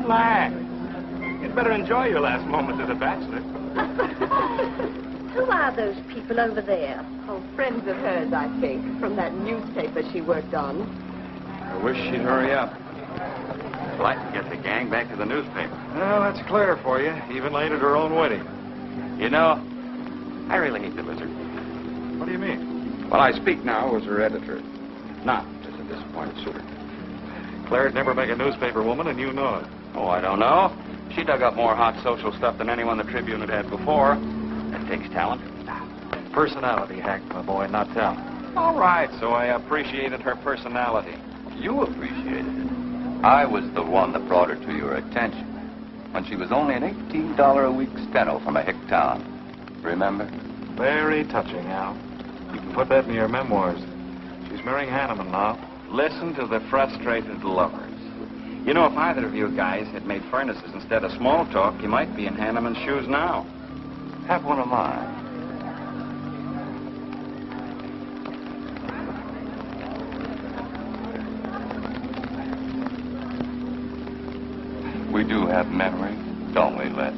Relax. You'd better enjoy your last moments as a bachelor. Who are those people over there? Oh, friends of hers, I think, from that newspaper she worked on. I wish she'd hurry up. I'd like to get the gang back to the newspaper. Well, that's clear for you. Even late at her own wedding. You know, I really hate the lizard. What do you mean? Well, I speak now as her editor, not as a disappointed suitor. Claire'd never make a newspaper woman, and you know it. Oh, I don't know. She dug up more hot social stuff than anyone the Tribune had had before. That takes talent. Personality, Hank, my boy, not talent. All right, so I appreciated her personality. You appreciated it. I was the one that brought her to your attention when she was only an $18 a week steno from a hick town. Remember? Very touching, Al. You can put that in your memoirs. She's marrying Henneman now. Listen to the frustrated lovers. You know, if either of you guys had made furnaces instead of small talk, you might be in Henneman's shoes now. Have one of mine. We do have memories, don't we, Les?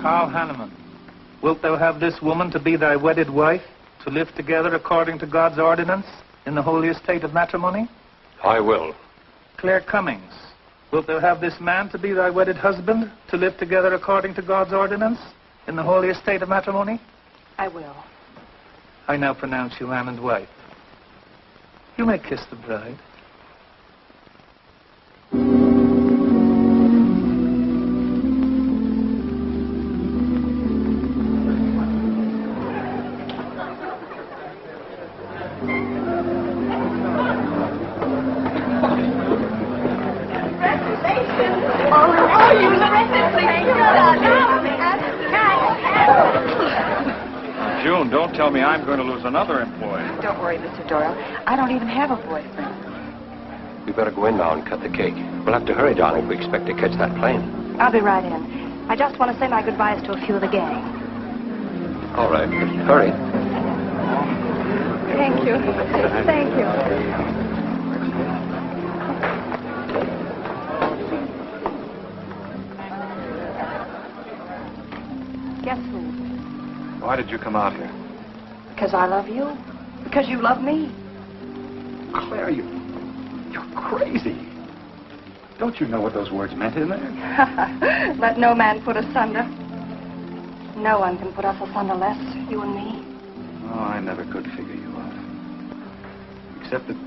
Carl Henneman, wilt thou have this woman to be thy wedded wife, to live together according to God's ordinance in the holy estate of matrimony? I will. Claire Cummings, wilt thou have this man to be thy wedded husband, to live together according to God's ordinance in the holy estate of matrimony? I will. I now pronounce you man and wife. You may kiss the bride. June, don't tell me I'm going to lose another employee. Don't worry, Mr. Doyle. I don't even have a boyfriend. We better go in now and cut the cake. We'll have to hurry, darling, if we expect to catch that plane. I'll be right in. I just want to say my goodbyes to a few of the gang. All right. Hurry. Thank you. Thank you. Guess who? Why did you come out here? Because I love you. Because you love me. Claire, you're crazy. Don't you know what those words meant in there? Let no man put asunder. No one can put us asunder, Les, you and me. Oh, I never could figure you out. Except that,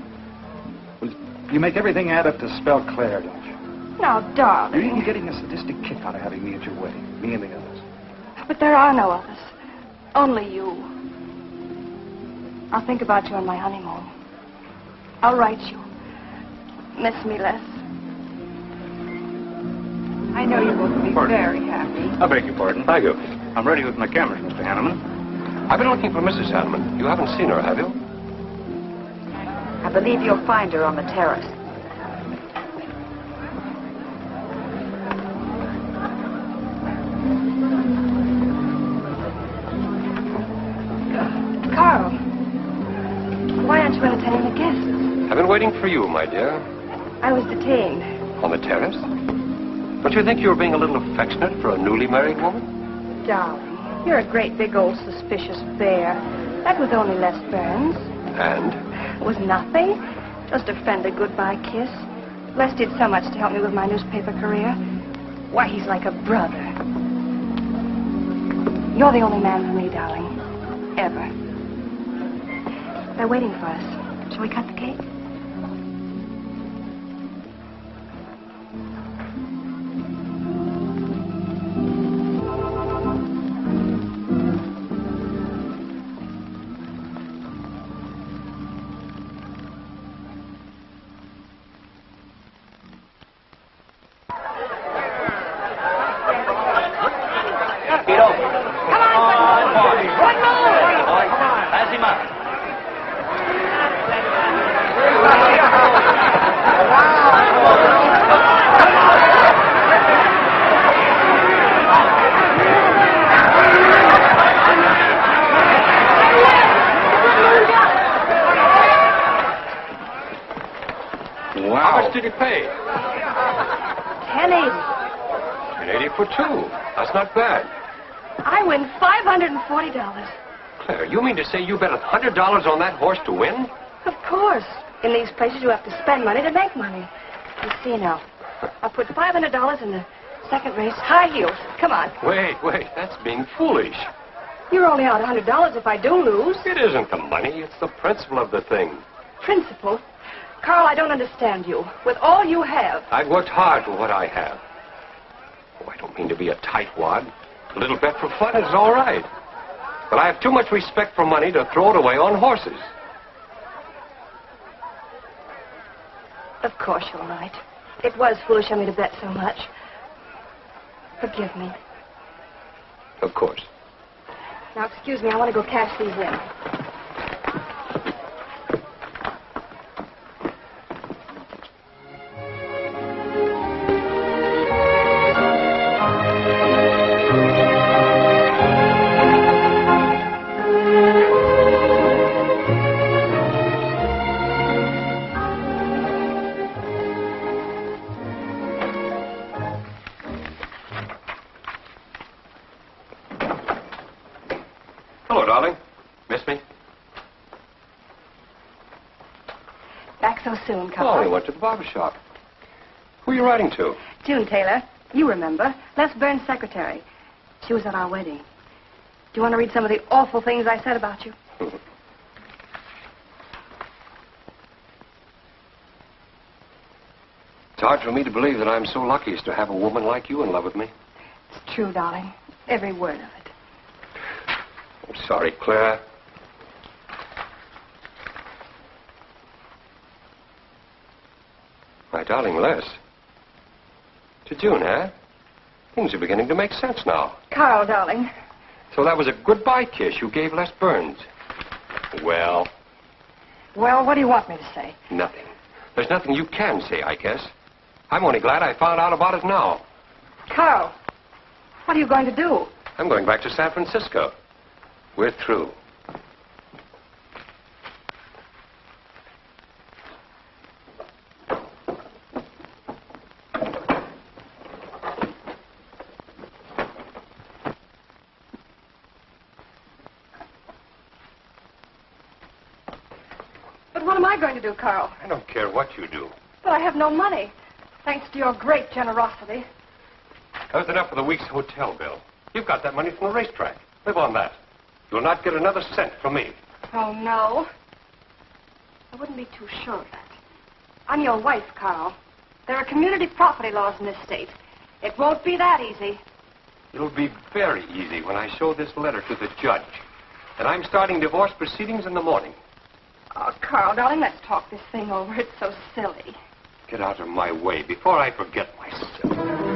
well, you make everything add up to spell Claire, don't you? Now, darling. You're even getting a sadistic kick out of having me at your wedding. Me and the others. But there are no others. Only you. I'll think about you on my honeymoon. I'll write you. Miss me, Les. I know you're going to be very happy. I beg your pardon. Thank you. I'm ready with my cameras, Mr. Henneman. I've been looking for Mrs. Henneman. You haven't seen her, have you? I believe you'll find her on the terrace. Carl, why aren't you entertaining the guests? I've been waiting for you, my dear. I was detained. On the terrace? Don't you think you were being a little affectionate for a newly married woman? Darling, you're a great big old suspicious bear. That was only Les Burns. And? It was nothing. Just a friendly goodbye kiss. Les did so much to help me with my newspaper career. Why, he's like a brother. You're the only man for me, darling. Ever. They're waiting for us. Shall we cut the cake? Wow. How much did he pay? $10.80. $10.80 for two. That's not bad. I win $540. Claire, you mean to say you bet $100 on that horse to win? Of course. In these places, you have to spend money to make money. You see now. I'll put $500 in the second race. High heels. Come on. Wait. That's being foolish. You're only out $100 if I do lose. It isn't the money. It's the principle of the thing. Principle? Carl, I don't understand you. With all you have. I've worked hard for what I have. Oh, I don't mean to be a tightwad. A little bet for fun is all right. But I have too much respect for money to throw it away on horses. Of course you're right. It was foolish of me to bet so much. Forgive me. Of course. Now, excuse me, I want to go cash these in. Hello, darling. Miss me? Back so soon, Carl. Oh, we went to the barber shop. Who are you writing to? June Taylor. You remember. Les Burns' secretary. She was at our wedding. Do you want to read some of the awful things I said about you? It's hard for me to believe that I'm so lucky as to have a woman like you in love with me. It's true, darling. Every word of it. I'm sorry, Claire. My darling Les. To June, huh? Things are beginning to make sense now. Carl, darling. So that was a goodbye kiss you gave Les Burns. Well, Well, what do you want me to say? nothing. There's nothing you can say, I guess. I'm only glad I found out about it now. Carl, what are you going to do? I'm going back to San Francisco. We're through. But what am I going to do, Carl? I don't care what you do. But I have no money. Thanks to your great generosity. That was enough for the week's hotel bill. You've got that money from the racetrack. Live on that. You'll not get another cent from me. Oh, no. I wouldn't be too sure of that. I'm your wife, Carl. There are community property laws in this state. It won't be that easy. It'll be very easy when I show this letter to the judge. And I'm starting divorce proceedings in the morning. Oh, Carl, darling, let's talk this thing over. It's so silly. Get out of my way before I forget myself.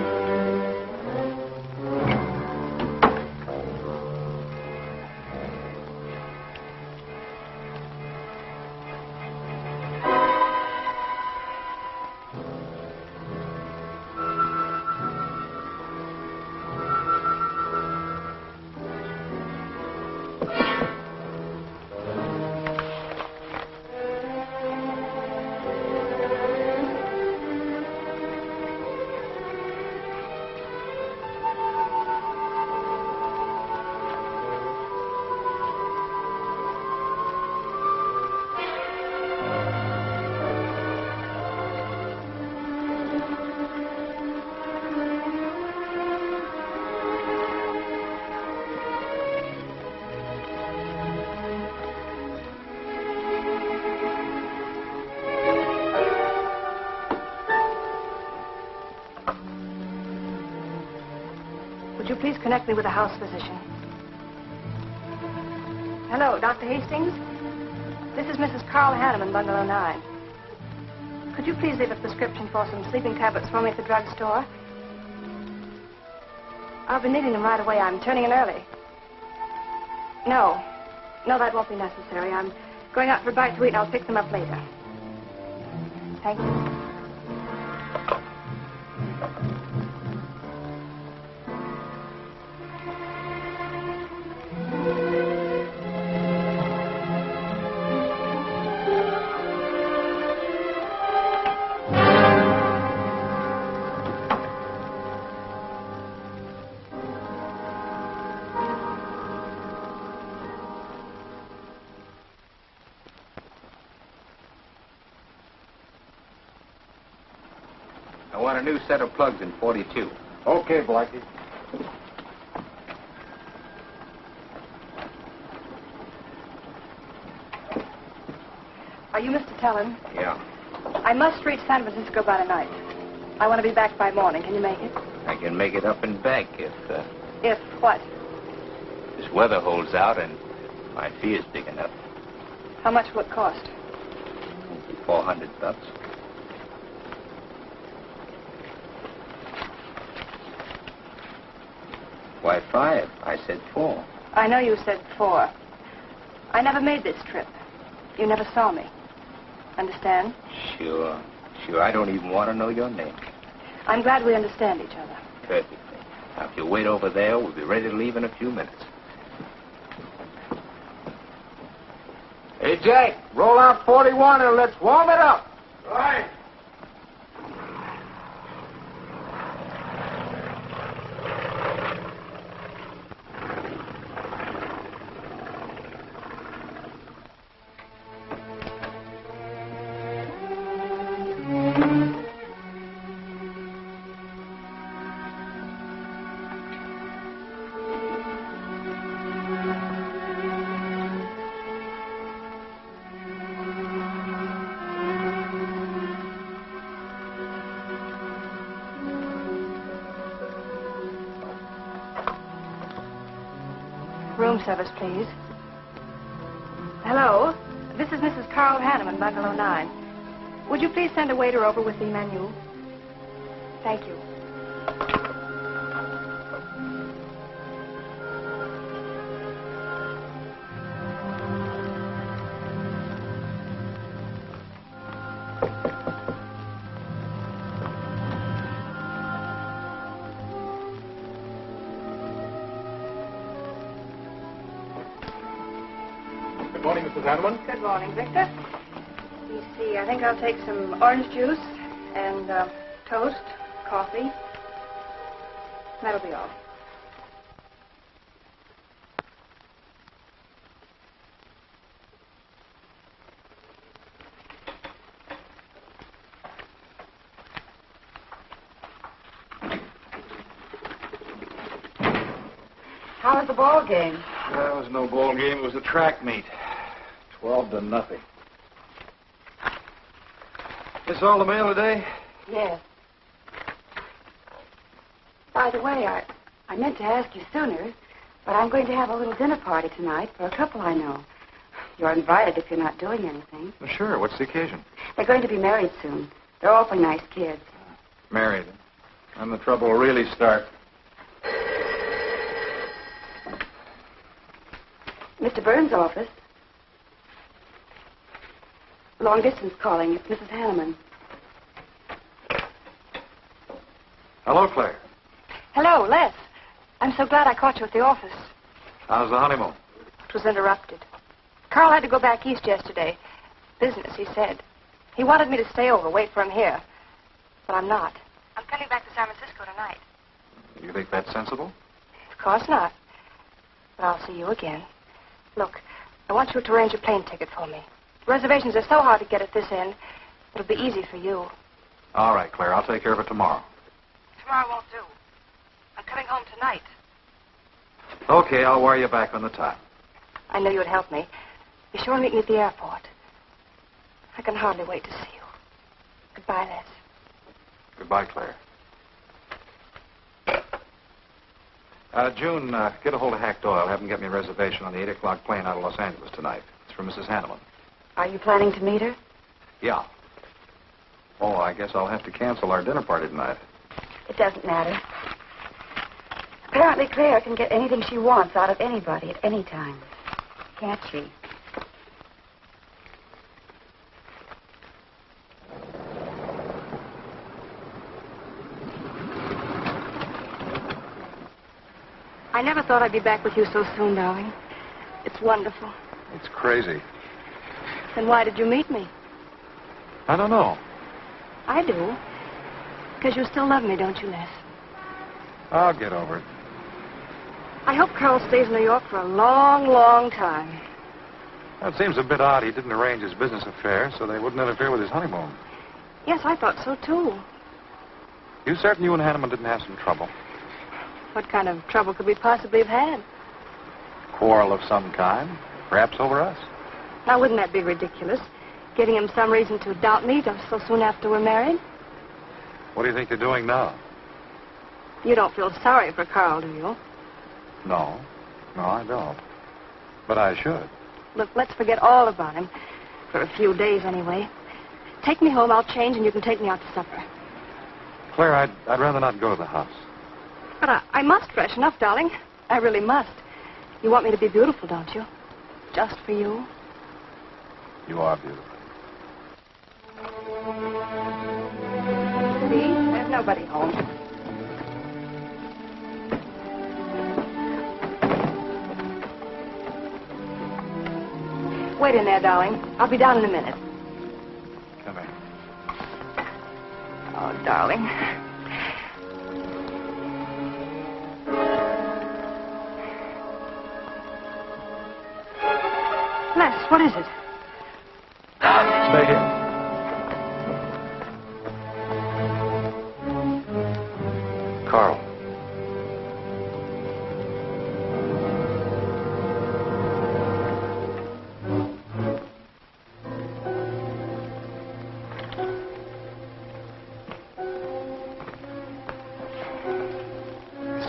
Would you please connect me with a house physician? Hello, Dr. Hastings? This is Mrs. Carl Henneman, Bungalow 9. Could you please leave a prescription for some sleeping tablets for me at the drugstore? I'll be needing them right away. I'm turning in early. No, that won't be necessary. I'm going out for a bite to eat, and I'll pick them up later. Thank you. I want a new set of plugs in 42. Okay, Blackie. Are you Mr. Tellen? Yeah. I must reach San Francisco by tonight. I want to be back by morning. Can you make it? I can make it up and back if If what? this weather holds out and my fee is big enough. How much will it cost? $400. Why, 5? I said 4. I know you said 4. I never made this trip. You never saw me. Understand? Sure. I don't even want to know your name. I'm glad we understand each other. Perfectly. Now, if you wait over there, we'll be ready to leave in a few minutes. Hey, Jack, roll out 41 and let's warm it up. Right. Room service, please. Hello. This is Mrs. Carl Henneman, Bungalow 9. Would you please send a waiter over with the menu? Thank you. Good morning, Mrs. Hanneman. Good morning, Victor. Let me see. I think I'll take some orange juice and toast, coffee. That'll be all. How was the ball game? That was no ball game. It was a track meet. 12-0. This all the mail today? Yes. By the way, I meant to ask you sooner, but I'm going to have a little dinner party tonight for a couple I know. You're invited if you're not doing anything. Well, sure. What's the occasion? They're going to be married soon. They're awfully nice kids. Married. And the trouble will really start. Mr. Burns' office. Long distance calling. It's Mrs. Hanneman. Hello, Claire. Hello, Les. I'm so glad I caught you at the office. How's the honeymoon? It was interrupted. Carl had to go back east yesterday. Business, he said. He wanted me to stay over, wait for him here. But I'm not. I'm coming back to San Francisco tonight. You think that's sensible? Of course not. But I'll see you again. Look, I want you to arrange a plane ticket for me. Reservations are so hard to get at this end, it'll be easy for you. All right, Claire. I'll take care of it tomorrow. Tomorrow won't do. I'm coming home tonight. Okay, I'll wire you back on the time. I knew you'd help me. Be sure and meet me at the airport. I can hardly wait to see you. Goodbye, Les. Goodbye, Claire. June, get a hold of Hack Doyle. Have him get me a reservation on the 8 o'clock plane out of Los Angeles tonight. It's for Mrs. Hanneman. Are you planning to meet her? Yeah. Oh, I guess I'll have to cancel our dinner party tonight. It doesn't matter. Apparently, Claire can get anything she wants out of anybody at any time. Can't she? I never thought I'd be back with you so soon, darling. It's wonderful. It's crazy. Then why did you meet me? I don't know. I do. Because you still love me, don't you, Les? I'll get over it. I hope Carl stays in New York for a long, long time. Well, it seems a bit odd he didn't arrange his business affairs so they wouldn't interfere with his honeymoon. Yes, I thought so, too. You certain you and Henneman didn't have some trouble? What kind of trouble could we possibly have had? Quarrel of some kind? Perhaps over us? Now, wouldn't that be ridiculous? Giving him some reason to doubt me just so soon after we're married? What do you think they're doing now? You don't feel sorry for Carl, do you? No. No, I don't. But I should. Look, let's forget all about him. For a few days, anyway. Take me home, I'll change, and you can take me out to supper. Claire, I'd rather not go to the house. But I must freshen up, darling. I really must. You want me to be beautiful, don't you? Just for you? You are beautiful. See? There's nobody home. Wait in there, darling. I'll be down in a minute. Come here. Oh, darling. Les, what is it? Stay here. Carl.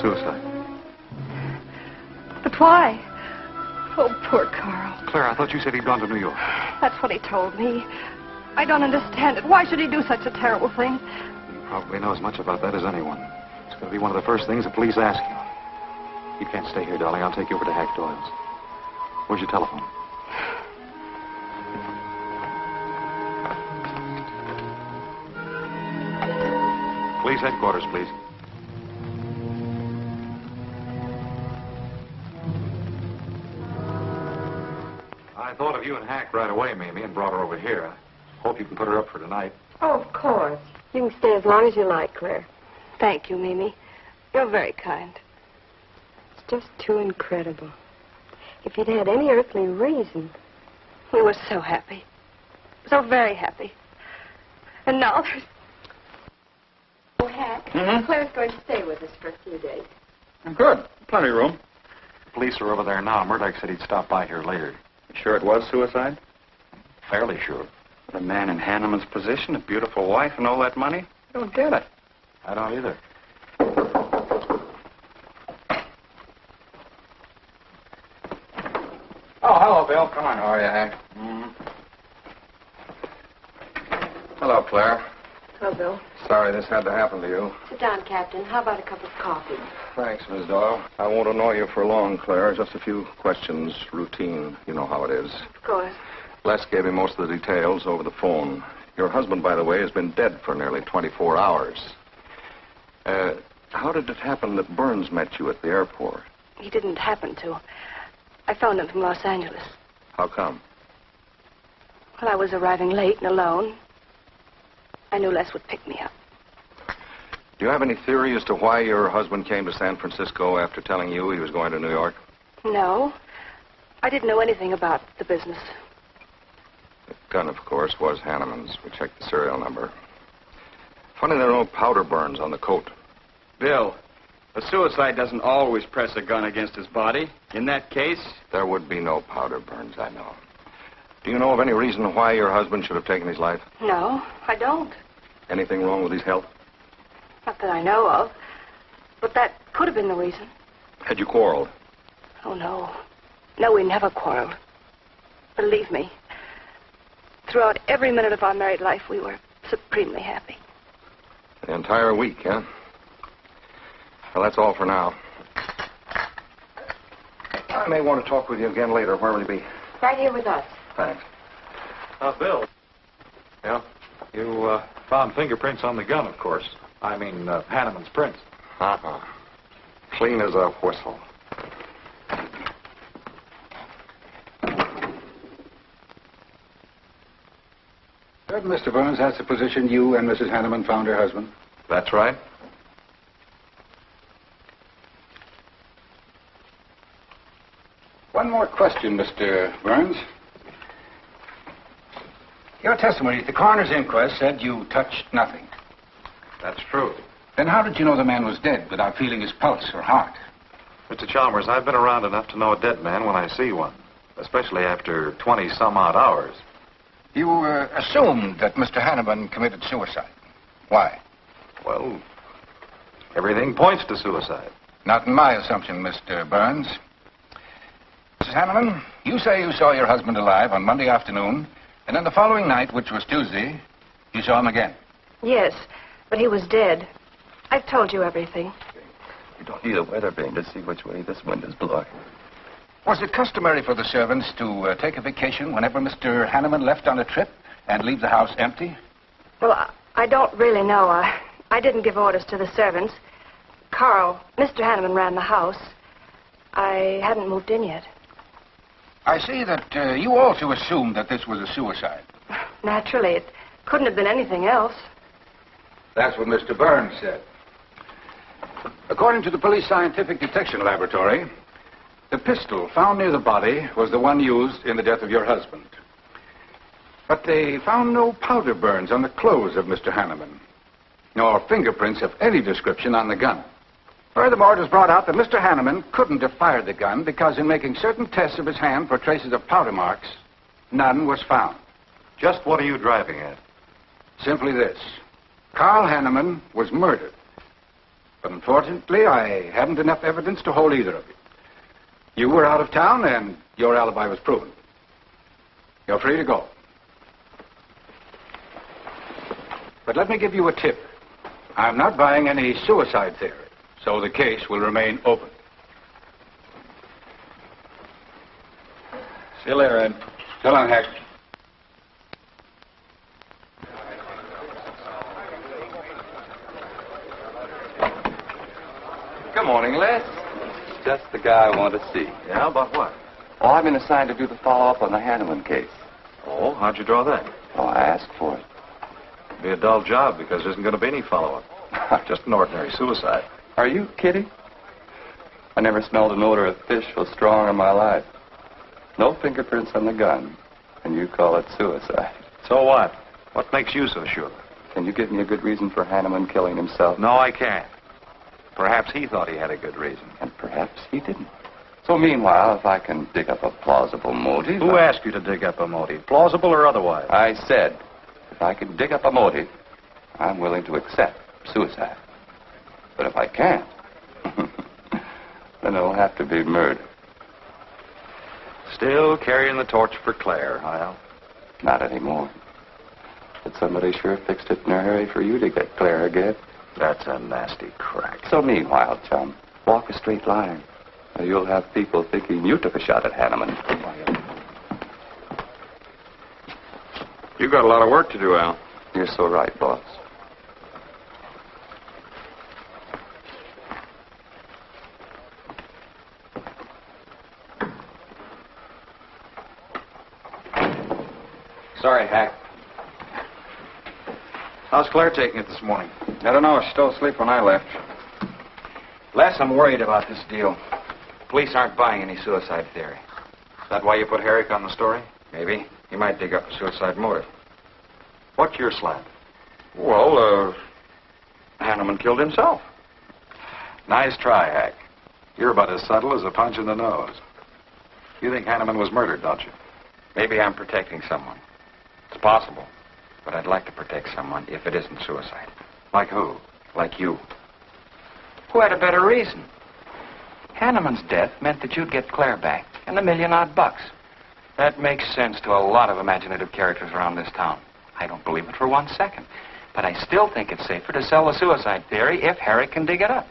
Suicide. But why? Oh, poor Carl. Claire, I thought you said he'd gone to New York. That's what he told me. I don't understand it. Why should he do such a terrible thing? You probably know as much about that as anyone. It's going to be one of the first things the police ask you. You can't stay here, darling. I'll take you over to Hack Doyle's. Where's your telephone? Police headquarters, please. I thought of you and Hack right away, Mamie, and brought her over here. I hope you can put her up for tonight. Oh, of course. You can stay as long as you like, Claire. Thank you, Mimi. You're very kind. It's just too incredible. If you'd had any earthly reason. We were so happy. So very happy. And now there's... Oh, Hack, Claire's going to stay with us for a few days. Good. Plenty of room. The police are over there now. Murdoch said he'd stop by here later. Sure it was suicide? Fairly sure. The man in Hanneman's position, a beautiful wife and all that money? I don't get it. I don't either. Oh, hello, Bill. Come on. How are you, Hank? Hello, Claire. Hello, Bill. Sorry this had to happen to you. Sit down, Captain. How about a cup of coffee? Thanks, Miss Doyle. I won't annoy you for long, Claire. Just a few questions. Routine. You know how it is. Of course. Les gave me most of the details over the phone. Your husband, by the way, has been dead for nearly 24 hours. How did it happen that Burns met you at the airport? He didn't happen to. I phoned him from Los Angeles. How come? Well, I was arriving late and alone. I knew Les would pick me up. Do you have any theory as to why your husband came to San Francisco after telling you he was going to New York? No. I didn't know anything about the business. The gun, of course, was Hanneman's. We checked the serial number. Funny there are no powder burns on the coat. Bill, a suicide doesn't always press a gun against his body. In that case... There would be no powder burns, I know. Do you know of any reason why your husband should have taken his life? No, I don't. Anything wrong with his health? Not that I know of. But that could have been the reason. Had you quarreled? Oh, no. No, we never quarreled. Believe me. Throughout every minute of our married life, we were supremely happy. The entire week, huh? Well, that's all for now. I may want to talk with you again later. Where will you be? Right here with us. Thanks. Bill. Yeah? You found fingerprints on the gun, of course. I mean, Hanneman's prints. Uh-huh. Clean as a whistle. Certain Mr. Burns has the position you and Mrs. Henneman found her husband? That's right. One more question, Mr. Burns. Your testimony at the coroner's inquest said you touched nothing. That's true. Then how did you know the man was dead without feeling his pulse or heart? Mr. Chalmers, I've been around enough to know a dead man when I see one, especially after 20-some-odd hours. You assumed that Mr. Henneman committed suicide. Why? Well, everything points to suicide. Not in my assumption, Mr. Burns. Mrs. Henneman, you say you saw your husband alive on Monday afternoon, and then the following night, which was Tuesday, you saw him again. Yes, but he was dead. I've told you everything. You don't need a weather vane to see which way this wind is blowing. Was it customary for the servants to take a vacation whenever Mr. Henneman left on a trip and leave the house empty? Well, I don't really know. I didn't give orders to the servants. Carl, Mr. Henneman ran the house. I hadn't moved in yet. I see that you also assumed that this was a suicide. Naturally, it couldn't have been anything else. That's what Mr. Burns said. According to the police scientific detection laboratory, the pistol found near the body was the one used in the death of your husband. But they found no powder burns on the clothes of Mr. Henneman, nor fingerprints of any description on the gun. Furthermore, it was brought out that Mr. Henneman couldn't have fired the gun because in making certain tests of his hand for traces of powder marks, none was found. Just what are you driving at? Simply this. Carl Henneman was murdered. But unfortunately, I haven't enough evidence to hold either of you. You were out of town, and your alibi was proven. You're free to go. But let me give you a tip. I'm not buying any suicide theory, so the case will remain open. See you later, Ed. So long, Hack. Good morning, Les. Just the guy I want to see. Yeah, about what? Oh, I've been assigned to do the follow-up on the Henneman case. Oh, how'd you draw that? Oh, I asked for it. It'll be a dull job because there isn't going to be any follow-up. Just an ordinary suicide. Are you kidding? I never smelled an odor of fish so strong in my life. No fingerprints on the gun, and you call it suicide. So what? What makes you so sure? Can you give me a good reason for Henneman killing himself? No, I can't. Perhaps he thought he had a good reason. And perhaps he didn't. So meanwhile, if I can dig up a plausible motive... Who asked you to dig up a motive, plausible or otherwise? I said, if I can dig up a motive, I'm willing to accept suicide. But if I can't, then it'll have to be murder. Still carrying the torch for Claire, Hyle? Not anymore. But somebody sure fixed it in a hurry for you to get Claire again. That's a nasty crack. So meanwhile, chum, walk a straight line. Or you'll have people thinking you took a shot at Henneman. You got a lot of work to do, Al. You're so right, boss. Sorry, Hack. How's Claire taking it this morning? I don't know. I was still asleep when I left. Les, I'm worried about this deal. Police aren't buying any suicide theory. Is that why you put Herrick on the story? Maybe. He might dig up a suicide motive. What's your slant? Well, Henneman killed himself. Nice try, Hack. You're about as subtle as a punch in the nose. You think Henneman was murdered, don't you? Maybe I'm protecting someone. It's possible. But I'd like to protect someone if it isn't suicide. Like who? Like you. Who had a better reason? Henneman's death meant that you'd get Claire back and $1 million odd. That makes sense to a lot of imaginative characters around this town. I don't believe it for 1 second. But I still think it's safer to sell the suicide theory if Herrick can dig it up.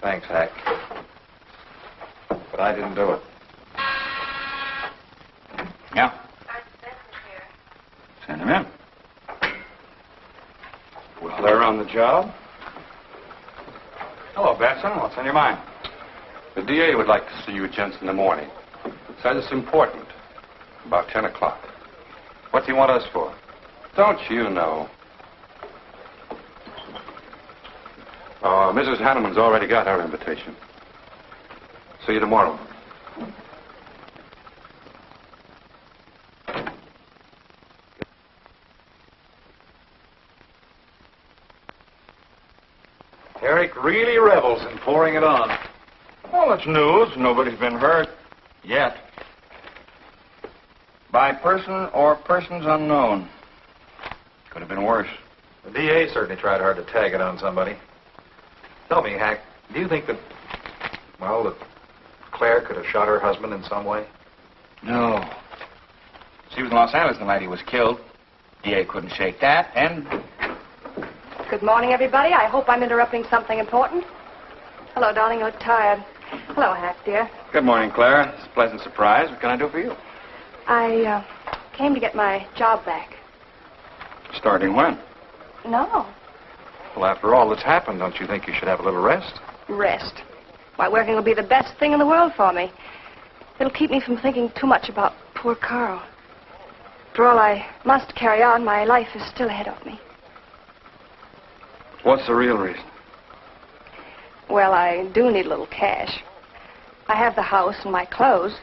Thanks, Hack. But I didn't do it. Yeah? Send him in. Well, they're on the job. Hello, Benson. What's on your mind? The DA would like to see you gents in the morning. Says it's important. About 10 o'clock. What do you want us for? Don't you know? Mrs. Henneman's already got our invitation. See you tomorrow. Herrick really revels in pouring it on. Well, it's news. Nobody's been hurt. Yet. By person or persons unknown. Could have been worse. The DA certainly tried hard to tag it on somebody. Tell me, Hack, do you think that, well, that Claire could have shot her husband in some way? No. She was in Los Angeles the night he was killed. DA couldn't shake that, and... Good morning, everybody. I hope I'm interrupting something important. Hello, darling. You're tired. Hello, Hack, dear. Good morning, Clara. It's a pleasant surprise. What can I do for you? I came to get my job back. Starting when? No. Well, after all that's happened, don't you think you should have a little rest? Rest. Why, working will be the best thing in the world for me. It'll keep me from thinking too much about poor Carl. After all, I must carry on. My life is still ahead of me. What's the real reason? Well, I do need a little cash. I have the house and my clothes,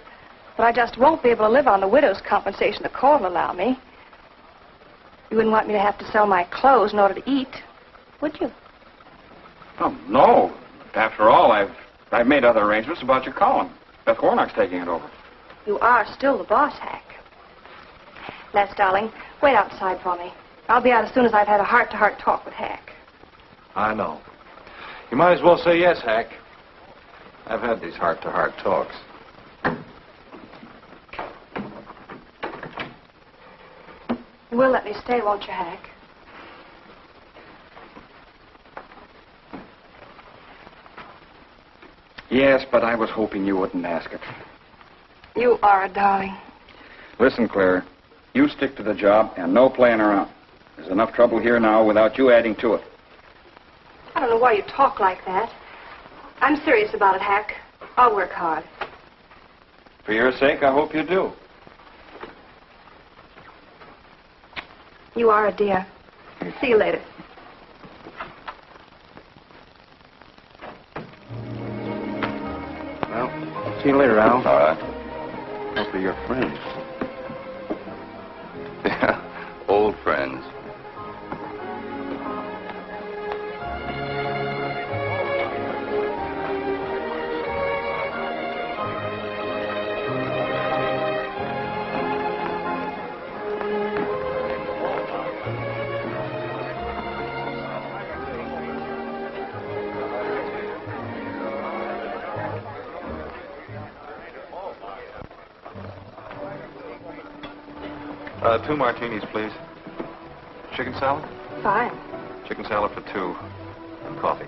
but I just won't be able to live on the widow's compensation the court will allow me. You wouldn't want me to have to sell my clothes in order to eat, would you? Oh, no. After all, I've made other arrangements about your column. Beth Warnock's taking it over. You are still the boss, Hack. Les, darling, wait outside for me. I'll be out as soon as I've had a heart-to-heart talk with Hack. I know. You might as well say yes, Hack. I've had these heart-to-heart talks. You will let me stay, won't you, Hack? Yes, but I was hoping you wouldn't ask it. You are a darling. Listen, Claire, you stick to the job and no playing around. There's enough trouble here now without you adding to it. I don't know why you talk like that. I'm serious about it, Hack. I'll work hard. For your sake, I hope you do. You are a dear. See you later. Well, see you later, Al. All right. Must be your friends. Yeah, old friends. Two martinis, please. Chicken salad? Fine. Chicken salad for two. And coffee.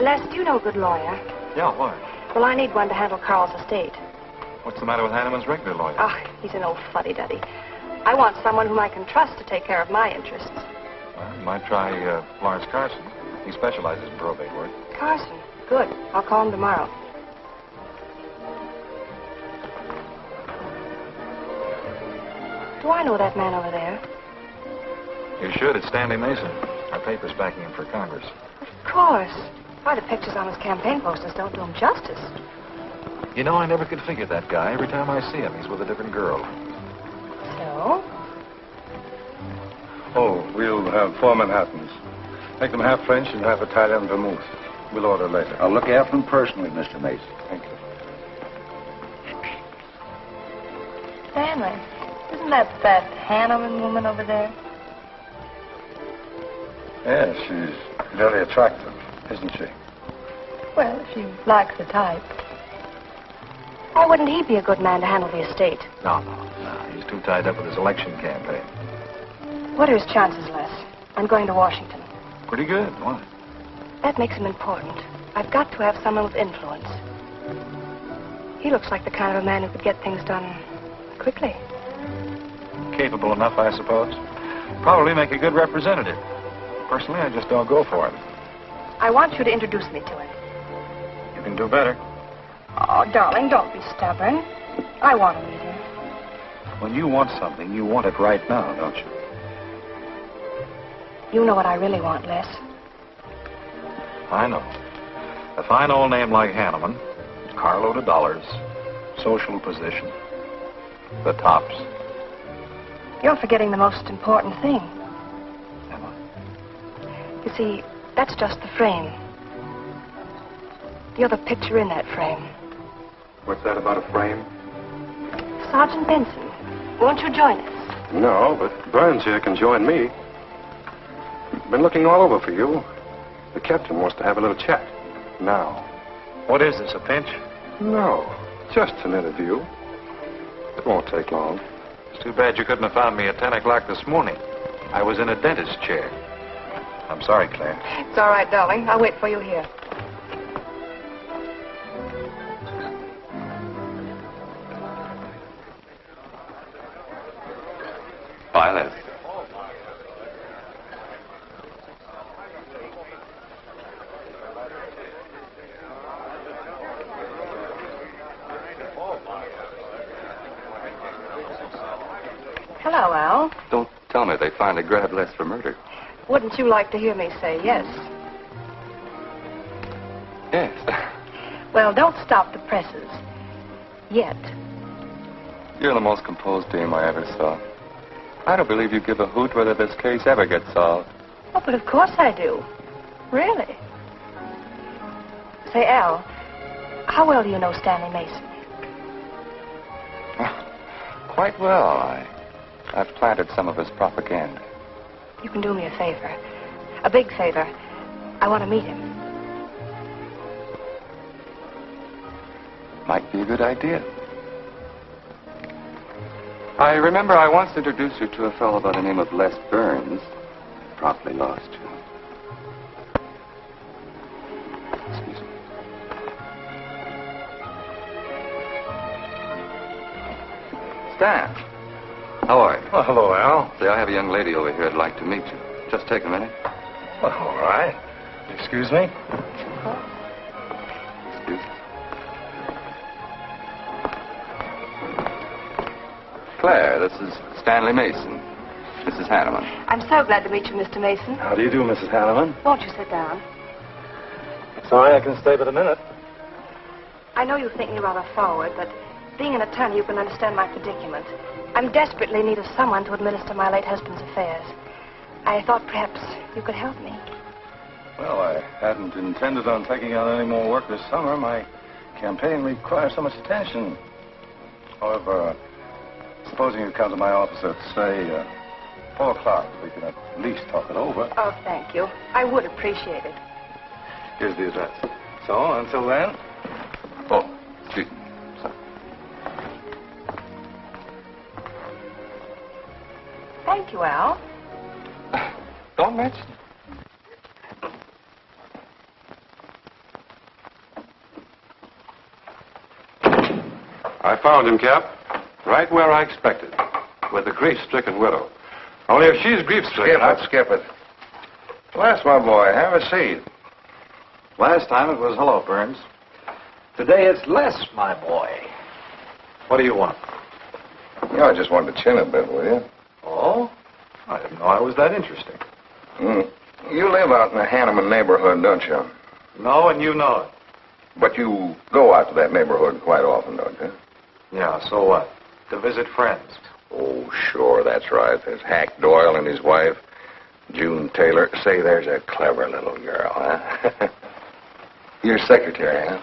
Les, do you know a good lawyer? Yeah, why? Well, I need one to handle Carl's estate. What's the matter with Henneman's regular lawyer? Ah, he's an old fuddy-duddy. I want someone whom I can trust to take care of my interests. Well, you might try Lawrence Carson. He specializes in probate work. Carson? Good. I'll call him tomorrow. Do I know that man over there? You should. It's Stanley Mason. Our paper's backing him for Congress. Of course. Why, the pictures on his campaign posters don't do him justice. You know, I never could figure that guy. Every time I see him, he's with a different girl. So? Oh, we'll have 4 Manhattans. Make them half French and half Italian vermouth. We'll order later. I'll look after them personally, Mr. Mason. Thank you. Stanley, isn't that Henneman woman over there? Yes, she's very attractive, isn't she? Well, if you like the type. Why wouldn't he be a good man to handle the estate? No. He's too tied up with his election campaign. What are his chances, Les? I'm going to Washington. Pretty good. Why? That makes him important. I've got to have someone with influence. He looks like the kind of a man who could get things done quickly. Capable enough, I suppose. Probably make a good representative. Personally, I just don't go for it. I want you to introduce me to him. You can do better. Oh, darling, don't be stubborn. I want a meeting. When you want something, you want it right now, don't you? You know what I really want, Les. I know. A fine old name like Henneman, carload of dollars, social position, the tops. You're forgetting the most important thing. You see, that's just the frame. The other picture in that frame. What's that about a frame? Sergeant Benson, won't you join us? No, but Burns here can join me. Been looking all over for you. The captain wants to have a little chat. Now. What is this, a pinch? No, just an interview. It won't take long. It's too bad you couldn't have found me at 10 o'clock this morning. I was in a dentist's chair. I'm sorry, Claire. It's all right, darling. I'll wait for you here. Violet. Hello, Al. Don't tell me they finally grabbed Les for murder. Wouldn't you like to hear me say yes? Yes. Well, don't stop the presses. Yet. You're the most composed dame I ever saw. I don't believe you give a hoot whether this case ever gets solved. Oh, but of course I do. Really. Say, Al, how well do you know Stanley Mason? Quite well. I've planted some of his propaganda. You can do me a favor. A big favor. I want to meet him. Might be a good idea. I remember I once introduced you to a fellow by the name of Les Burns. Promptly lost you. Excuse me. Stan, how are you? Well, hello, Al. Say, I have a young lady over here I'd like to meet you. Just take a minute. Well, all right. Excuse me? Excuse me. Claire, this is Stanley Mason. Mrs. Henneman. I'm so glad to meet you, Mr. Mason. How do you do, Mrs. Henneman? Won't you sit down? Sorry, I can stay but a minute. I know you think me rather forward, but being an attorney, you can understand my predicament. I'm desperately in need of someone to administer my late husband's affairs. I thought perhaps you could help me. Well, I hadn't intended on taking on any more work this summer. My campaign requires so much attention. However, supposing you come to my office at, say, 4 o'clock, we can at least talk it over. Oh, thank you. I would appreciate it. Here's the address. So, until then... Oh, excuse me. Sorry. Thank you, Al. Don't mention it. I found him, Cap. Right where I expected. With a grief-stricken widow. Only if she's grief-stricken... Skip it. Les, my boy, have a seat. Last time it was hello, Burns. Today it's Les, my boy. What do you want? You know, I just wanted to chin a bit, will you? Oh? I didn't know I was that interesting. You live out in the Henneman neighborhood, don't you? No, and you know it. But you go out to that neighborhood quite often, don't you? Yeah, so what? To visit friends. Oh, sure, that's right. There's Hack Doyle and his wife, June Taylor. Say, there's a clever little girl, huh? Your secretary, huh?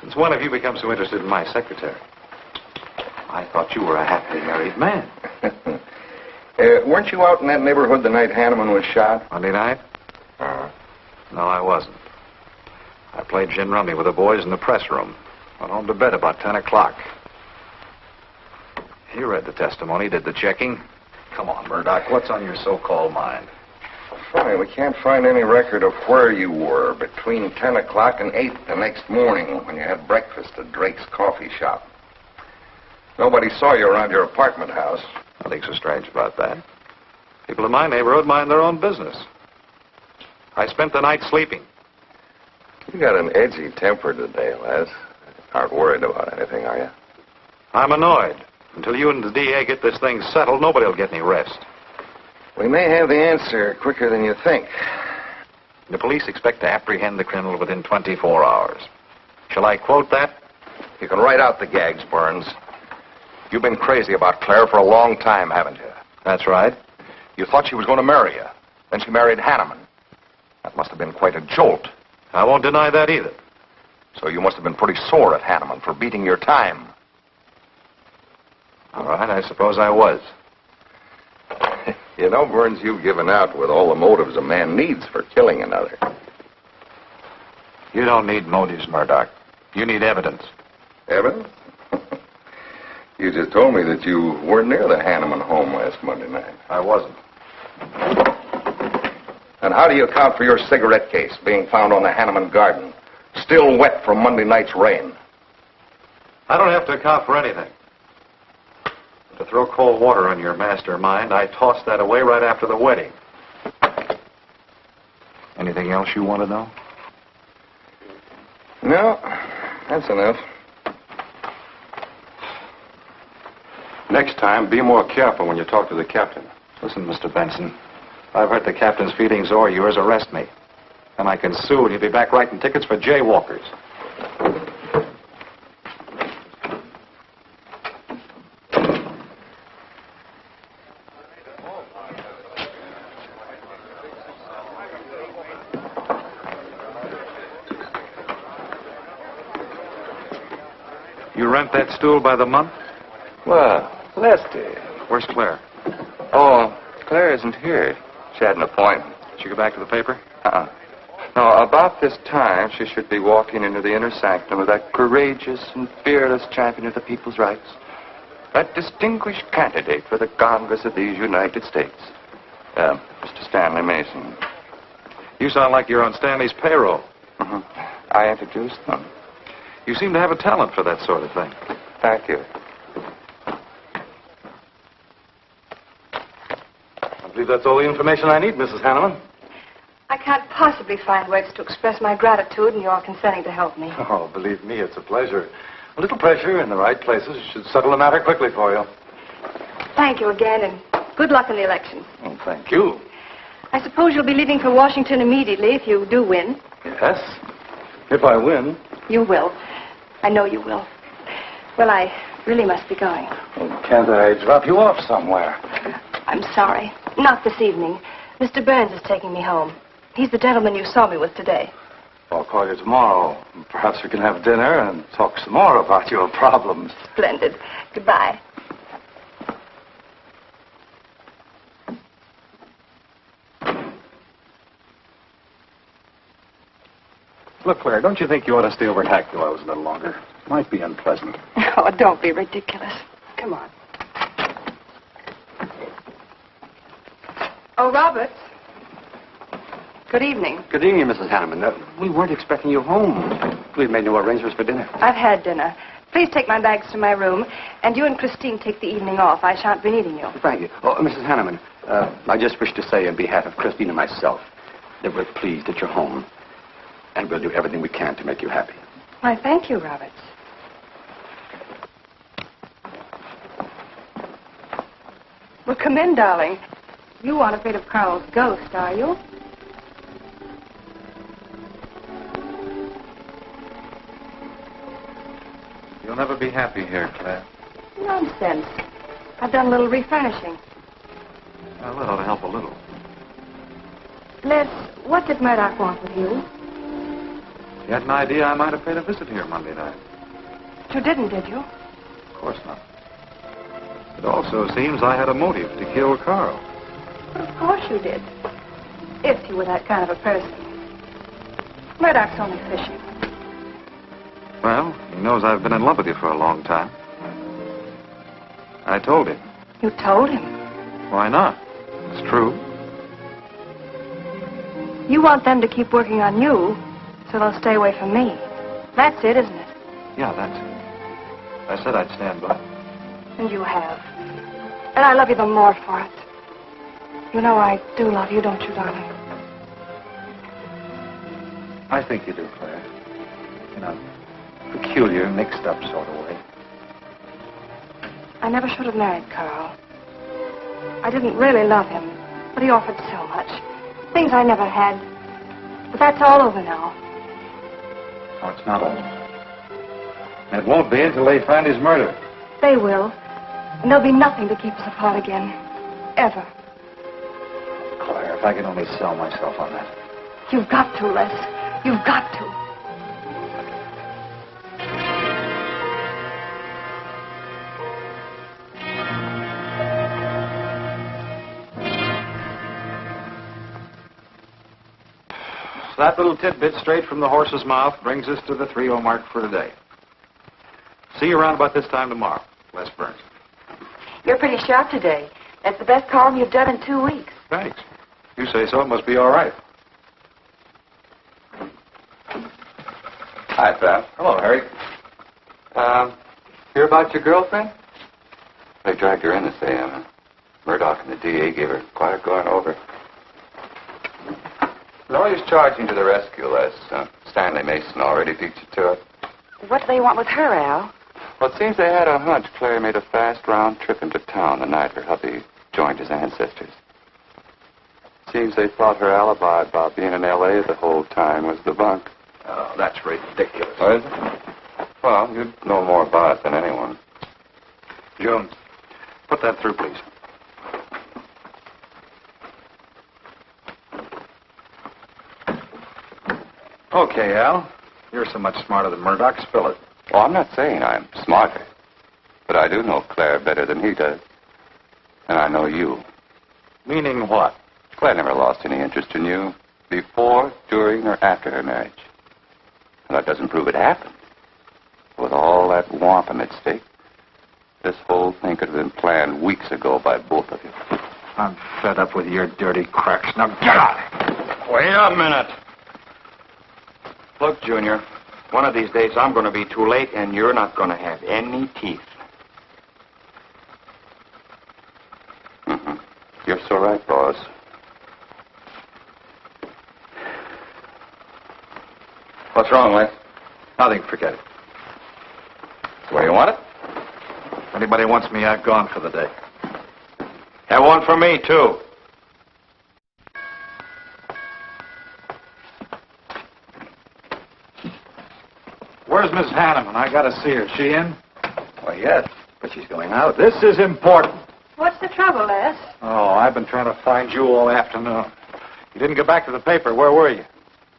Since when have you become so interested in my secretary? I thought you were a happily married man. Weren't you out in that neighborhood the night Henneman was shot? Monday night? No, I wasn't. I played gin rummy with the boys in the press room. Went home to bed about 10 o'clock. You read the testimony, did the checking. Come on, Murdoch, what's on your so-called mind? Funny, we can't find any record of where you were between 10 o'clock and 8 the next morning when you had breakfast at Drake's coffee shop. Nobody saw you around your apartment house. Nothing so strange about that. People in my neighborhood mind their own business. I spent the night sleeping. You got an edgy temper today, Les. Aren't worried about anything, are you? I'm annoyed. Until you and the DA get this thing settled, nobody will get any rest. We may have the answer quicker than you think. The police expect to apprehend the criminal within 24 hours. Shall I quote that? You can write out the gags, Burns. You've been crazy about Claire for a long time, haven't you? That's right. You thought she was going to marry you. Then she married Henneman. That must have been quite a jolt. I won't deny that either. So you must have been pretty sore at Henneman for beating your time. All right, I suppose I was. You know, Burns, you've given out with all the motives a man needs for killing another. You don't need motives, Murdoch. You need evidence. Evidence? You just told me that you weren't near the Henneman home last Monday night. I wasn't. And how do you account for your cigarette case being found on the Henneman garden, still wet from Monday night's rain? I don't have to account for anything. To throw cold water on your mastermind, I tossed that away right after the wedding. Anything else you want to know? No, that's enough. Next time, be more careful when you talk to the captain. Listen, Mr. Benson, if I've hurt the captain's feelings or yours, arrest me. And I can sue, and you'll be back writing tickets for jaywalkers. You rent that stool by the month? Well, Lester. Where's Claire? Oh, Claire isn't here. She had an appointment. Did she go back to the paper? No, about this time, she should be walking into the inner sanctum of that courageous and fearless champion of the people's rights. That distinguished candidate for the Congress of these United States. Mr. Stanley Mason. You sound like you're on Stanley's payroll. I introduced them. You seem to have a talent for that sort of thing. Thank you. I believe that's all the information I need, Mrs. Henneman. I can't possibly find words to express my gratitude in your consenting to help me. Oh, believe me, it's a pleasure. A little pressure in the right places should settle the matter quickly for you. Thank you again, and good luck in the election. Oh, thank you. I suppose you'll be leaving for Washington immediately if you do win. Yes, if I win. You will. I know you will. Well, I really must be going. Well, can't I drop you off somewhere? I'm sorry. Not this evening. Mr. Burns is taking me home. He's the gentleman you saw me with today. I'll call you tomorrow. Perhaps we can have dinner and talk some more about your problems. Splendid. Goodbye. Look, Claire, don't you think you ought to stay over at Hackdale's a little longer? Might be unpleasant. Oh, don't be ridiculous. Come on. Oh, Roberts. Good evening. Good evening, Mrs. Henneman. We weren't expecting you home. We've made no arrangements for dinner. I've had dinner. Please take my bags to my room, and you and Christine take the evening off. I shan't be needing you. Thank you. Oh, Mrs. Henneman, I just wish to say on behalf of Christine and myself that we're pleased that you're home, and we'll do everything we can to make you happy. Why, thank you, Roberts. Well, come in, darling. You aren't afraid of Carl's ghost, are you? You'll never be happy here, Claire. Nonsense. I've done a little refurnishing. Well, that ought to help a little. Les, what did Murdoch want with you? You had an idea I might have paid a visit here Monday night. You didn't, did you? Of course not. It also seems I had a motive to kill Carl. Well, of course you did. If you were that kind of a person. Murdoch's only fishing. Well, he knows I've been in love with you for a long time. I told him. You told him? Why not? It's true. You want them to keep working on you, so they'll stay away from me. That's it, isn't it? Yeah, that's it. I said I'd stand by. And you have. And I love you the more for it. You know I do love you, don't you, darling? I think you do, Claire. In a peculiar, mixed-up sort of way. I never should have married Carl. I didn't really love him, but he offered so much. Things I never had. But that's all over now. No, it's not over. And it won't be until they find his murder. They will. And there'll be nothing to keep us apart again. Ever. Claire, if I could only sell myself on that. You've got to, Les. You've got to. That little tidbit straight from the horse's mouth brings us to the 3:00 mark for today. See you around about this time tomorrow. Les Burns. You're pretty sharp today. That's the best column you've done in 2 weeks. Thanks. You say so, it must be all right. Hi, pal. Hello, Harry. Hear about your girlfriend? They dragged her in this AM. Murdoch and the DA gave her quite a going over. Lawyers charging to the rescue, Les. Stanley Mason already beat you to it. What do they want with her, Al? Well, it seems they had a hunch Claire made a fast round trip into town the night her hubby joined his ancestors. Seems they thought her alibi about being in L.A. the whole time was the bunk. Oh, that's ridiculous. Oh, is it? Well, you'd know more about it than anyone. Jones, put that through, please. Okay, Al. You're so much smarter than Murdoch. Spill it. Oh, I'm not saying I'm smarter. But I do know Claire better than he does. And I know you. Meaning what? Claire never lost any interest in you before, during, or after her marriage. And that doesn't prove it happened. With all that wampum at stake, this whole thing could have been planned weeks ago by both of you. I'm fed up with your dirty cracks. Now get out! Wait a minute. Look, Junior, one of these days I'm going to be too late and you're not going to have any teeth. Mm-hmm. You're so right, boss. What's wrong, Les? Nothing. Forget it. That's the way you want it? If anybody wants me, I've gone for the day. Have one for me, too. Where's Miss Henneman? I got to see her. She in? Why, yes, but she's going out. This is important. What's the trouble, Les? Oh, I've been trying to find you all afternoon. You didn't go back to the paper. Where were you?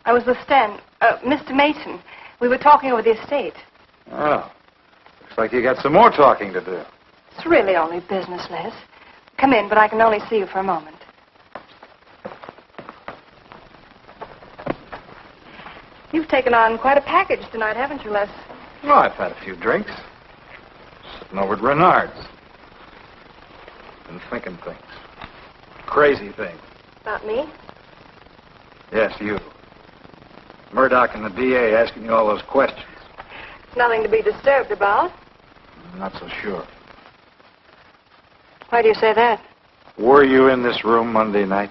I was with Mr. Mason. We were talking over the estate. Oh. Looks like you got some more talking to do. It's really only business, Les. Come in, but I can only see you for a moment. You've taken on quite a package tonight, haven't you, Les? Well, I've had a few drinks. Sitting over at Renard's. Been thinking things. Crazy things. About me? Yes, you. Murdoch and the DA asking you all those questions. Nothing to be disturbed about. I'm not so sure. Why do you say that? Were you in this room Monday night?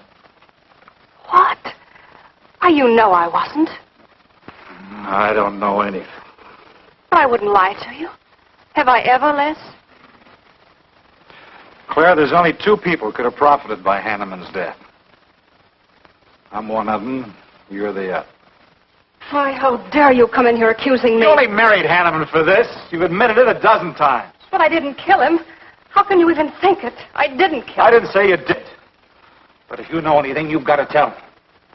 What? Why, you know I wasn't. I don't know anything. But I wouldn't lie to you. Have I ever, Les? Claire, there's only two people who could have profited by Henneman's death. I'm one of them. You're the other. Why, how dare you come in here accusing me? You only married Henneman for this. You've admitted it a dozen times. But I didn't kill him. How can you even think it? I didn't kill him. I didn't say you did. But if you know anything, you've got to tell me.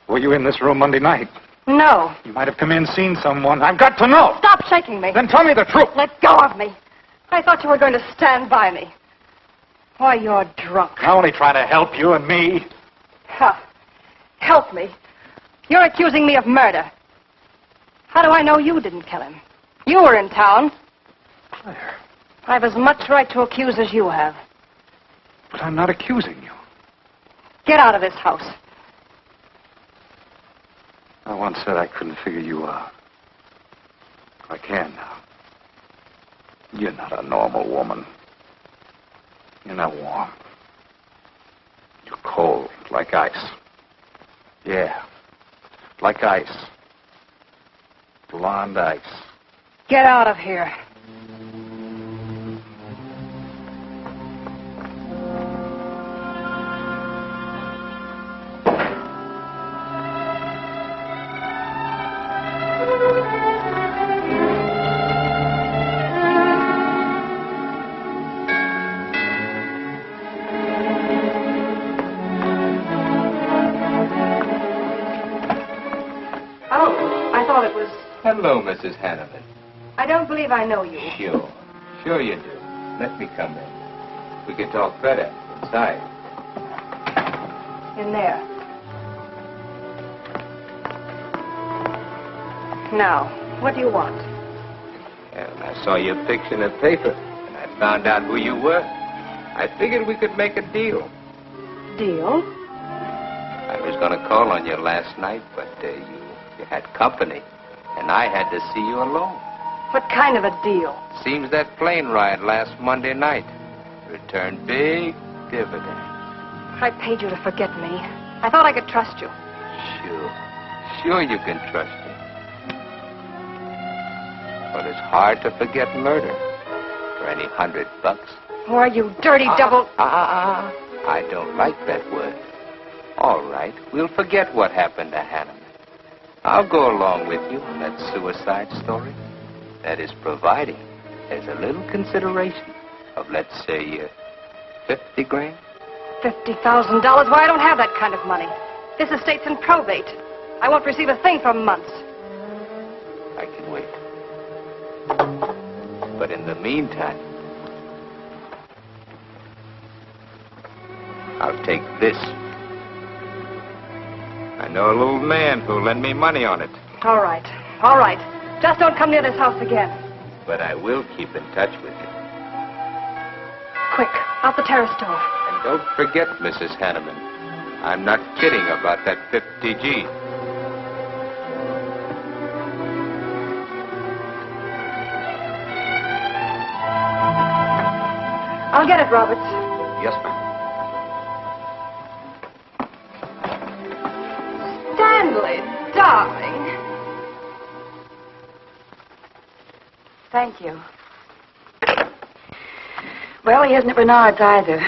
Were you in this room Monday night? No. You might have come in, seen someone. I've got to know. Stop shaking me. Then tell me the truth. Let go of me. I thought you were going to stand by me. Why, you're drunk. I'm only trying to help you and me. Ha. Help me. You're accusing me of murder. How do I know you didn't kill him? You were in town. Claire. I've as much right to accuse as you have. But I'm not accusing you. Get out of this house. I once said I couldn't figure you out. I can now. You're not a normal woman. You're not warm. You're cold, like ice. Yeah, like ice. Blonde ice. Get out of here. Hello, Mrs. Henneman. I don't believe I know you. Sure. Sure you do. Let me come in. We can talk better inside. In there. Now, what do you want? Well, I saw your picture in the paper, and I found out who you were. I figured we could make a deal. Deal? I was going to call on you last night, but you had company, and I had to see you alone. What kind of a deal? Seems that plane ride last Monday night returned big dividends. I paid you to forget me. I thought I could trust you. Sure you can trust me. But it's hard to forget murder for any $100. Why, you dirty double... I don't like that word. All right, we'll forget what happened to Henneman. I'll go along with you on that suicide story. That is, providing there's a little consideration of, let's say, 50 grand. $50,000? Why, I don't have that kind of money. This estate's in probate. I won't receive a thing for months. I can wait. But in the meantime, I'll take this. I know a little man who'll lend me money on it. All right. All right. Just don't come near this house again. But I will keep in touch with you. Quick, out the terrace door. And don't forget, Mrs. Henneman, I'm not kidding about that 50G. I'll get it, Roberts. Yes, ma'am. Stanley, darling. Thank you. Well, he isn't at Bernard's either.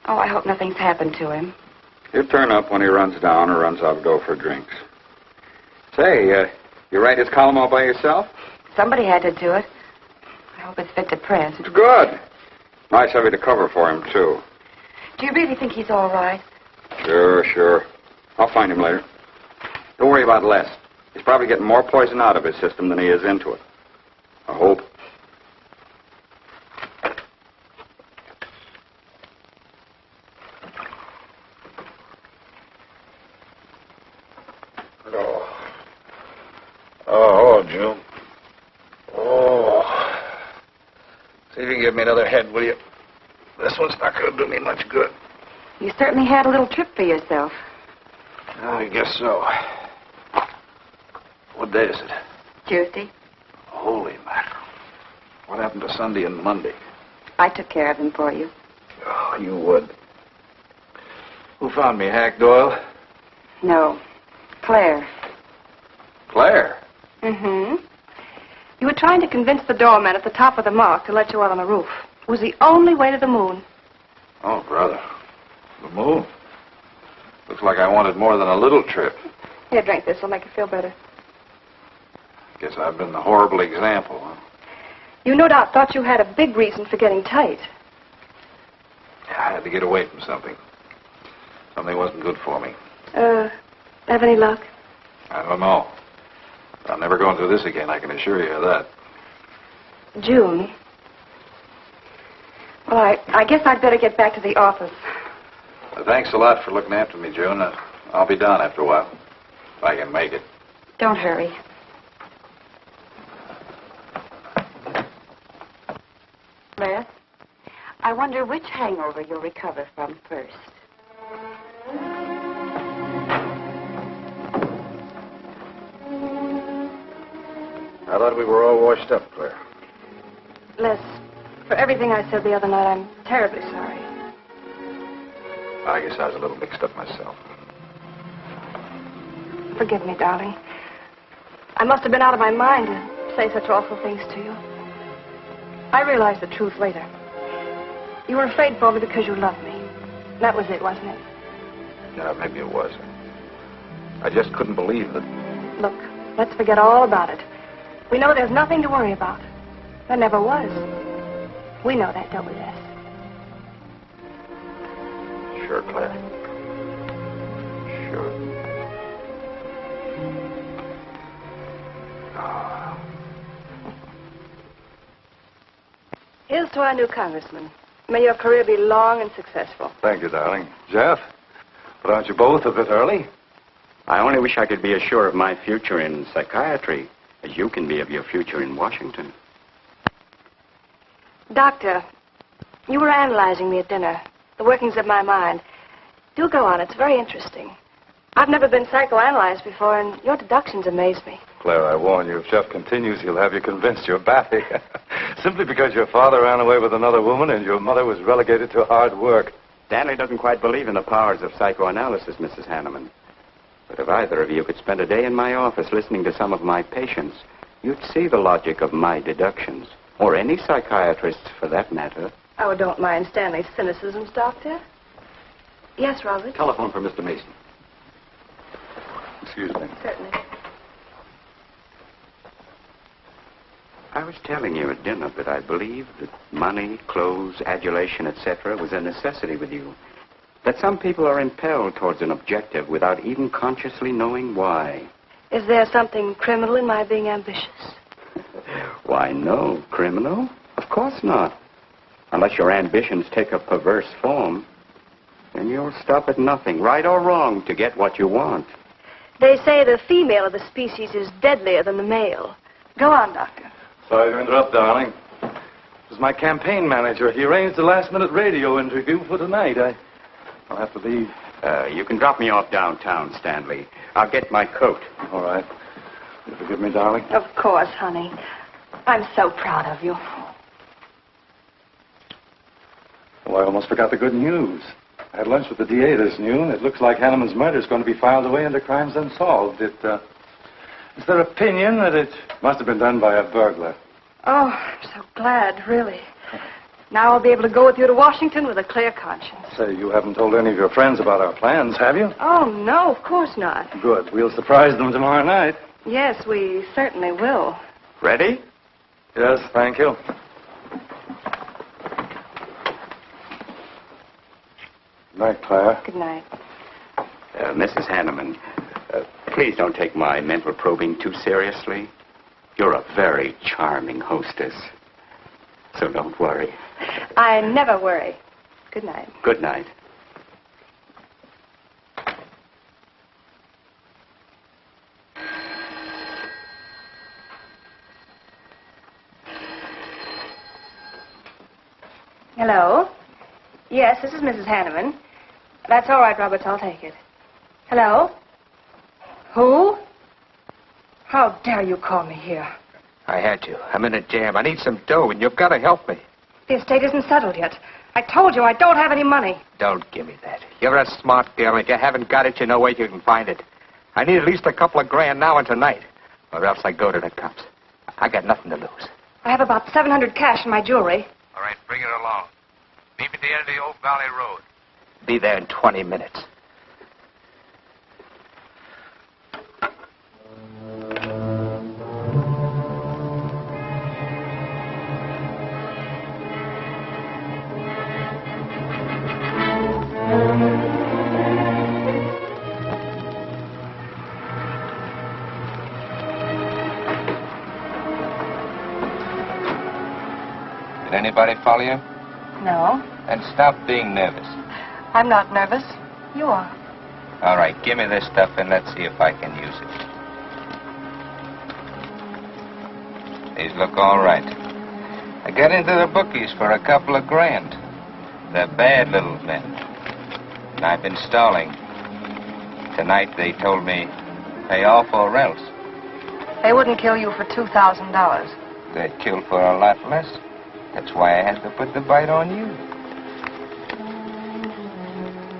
Oh, I hope nothing's happened to him. He'll turn up when he runs down or runs out to go for drinks. Say, you write his column all by yourself? Somebody had to do it. I hope it's fit to print. It's good. Nice of you to cover for him, too. Do you really think he's all right? Sure. I'll find him later. Don't worry about Les. He's probably getting more poison out of his system than he is into it. I hope. Oh, June. Oh. See if you can give me another head, will you? This one's not going to do me much good. You certainly had a little trip for yourself. I guess so. What day is it? Tuesday. Holy mackerel. What happened to Sunday and Monday? I took care of them for you. Oh, you would. Who found me, Hack Doyle? No. Claire. Claire? Mm-hmm. You were trying to convince the doorman at the top of the mark to let you out on the roof. It was the only way to the moon. Oh, brother. The moon? Looks like I wanted more than a little trip. Here, drink this. It'll make you feel better. Guess I've been the horrible example, huh? You no doubt thought you had a big reason for getting tight. Yeah, I had to get away from something. Something wasn't good for me. Have any luck? I don't know. I'm never going through this again, I can assure you of that. June. Well, I guess I'd better get back to the office. Well, thanks a lot for looking after me, June. I'll be down after a while, if I can make it. Don't hurry. Les, I wonder which hangover you'll recover from first. I thought we were all washed up, Claire. Les, for everything I said the other night, I'm terribly sorry. I guess I was a little mixed up myself. Forgive me, darling. I must have been out of my mind to say such awful things to you. I realized the truth later. You were afraid for me because you loved me. That was it, wasn't it? Yeah, maybe it was. I just couldn't believe that. Look, let's forget all about it. We know there's nothing to worry about. There never was. We know that, don't we, Les? Sure, Claire. Sure. Oh. Here's to our new congressman. May your career be long and successful. Thank you, darling. Jeff, but aren't you both a bit early? I only wish I could be as sure of my future in psychiatry as you can be of your future in Washington. Doctor, you were analyzing me at dinner, the workings of my mind. Do go on. It's very interesting. I've never been psychoanalyzed before, and your deductions amaze me. Claire, I warn you, if Jeff continues, he'll have you convinced you're batty. Simply because your father ran away with another woman and your mother was relegated to hard work. Stanley doesn't quite believe in the powers of psychoanalysis, Mrs. Henneman. But if either of you could spend a day in my office listening to some of my patients, you'd see the logic of my deductions. Or any psychiatrist's, for that matter. Oh, don't mind Stanley's cynicisms, Doctor. Yes, Robert? Telephone for Mr. Mason. Excuse me. Certainly. I was telling you at dinner that I believed that money, clothes, adulation, etc. was a necessity with you. That some people are impelled towards an objective without even consciously knowing why. Is there something criminal in my being ambitious? Why, no. Criminal? Of course not. Unless your ambitions take a perverse form, then you'll stop at nothing, right or wrong, to get what you want. They say the female of the species is deadlier than the male. Go on, Doctor. Sorry to interrupt, darling. It was my campaign manager. He arranged a last-minute radio interview for tonight. I'll have to leave. You can drop me off downtown, Stanley. I'll get my coat. All right. You forgive me, darling? Of course, honey. I'm so proud of you. Well, I almost forgot the good news. I had lunch with the DA this noon. It looks like Henneman's murder is going to be filed away under crimes unsolved. It's their opinion that it must have been done by a burglar. Oh, I'm so glad, really. Now I'll be able to go with you to Washington with a clear conscience. Say, you haven't told any of your friends about our plans, have you? Oh, no, of course not. Good. We'll surprise them tomorrow night. Yes, we certainly will. Ready? Yes, thank you. Good night, Claire. Good night. Mrs. Henneman, please don't take my mental probing too seriously. You're a very charming hostess. So don't worry. I never worry. Good night. Good night. Hello? Yes, this is Mrs. Henneman. That's all right, Roberts. I'll take it. Hello? Who? How dare you call me here? I had to. I'm in a jam. I need some dough, and you've got to help me. The estate isn't settled yet. I told you I don't have any money. Don't give me that. You're a smart girl. If you haven't got it, you know where you can find it. I need at least a couple of grand now and tonight, or else I go to the cops. I got nothing to lose. I have about $700 cash in my jewelry. All right, bring it along. Meet me at the end of the Oak Valley Road. Be there in 20 minutes. Did anybody follow you? No, Then stop being nervous. I'm not nervous. You are. All right, give me this stuff and let's see if I can use it. These look all right. I got into the bookies for a couple of grand. They're bad little men. And I've been stalling. Tonight they told me, pay off or else. They wouldn't kill you for $2,000. They'd kill for a lot less. That's why I had to put the bite on you.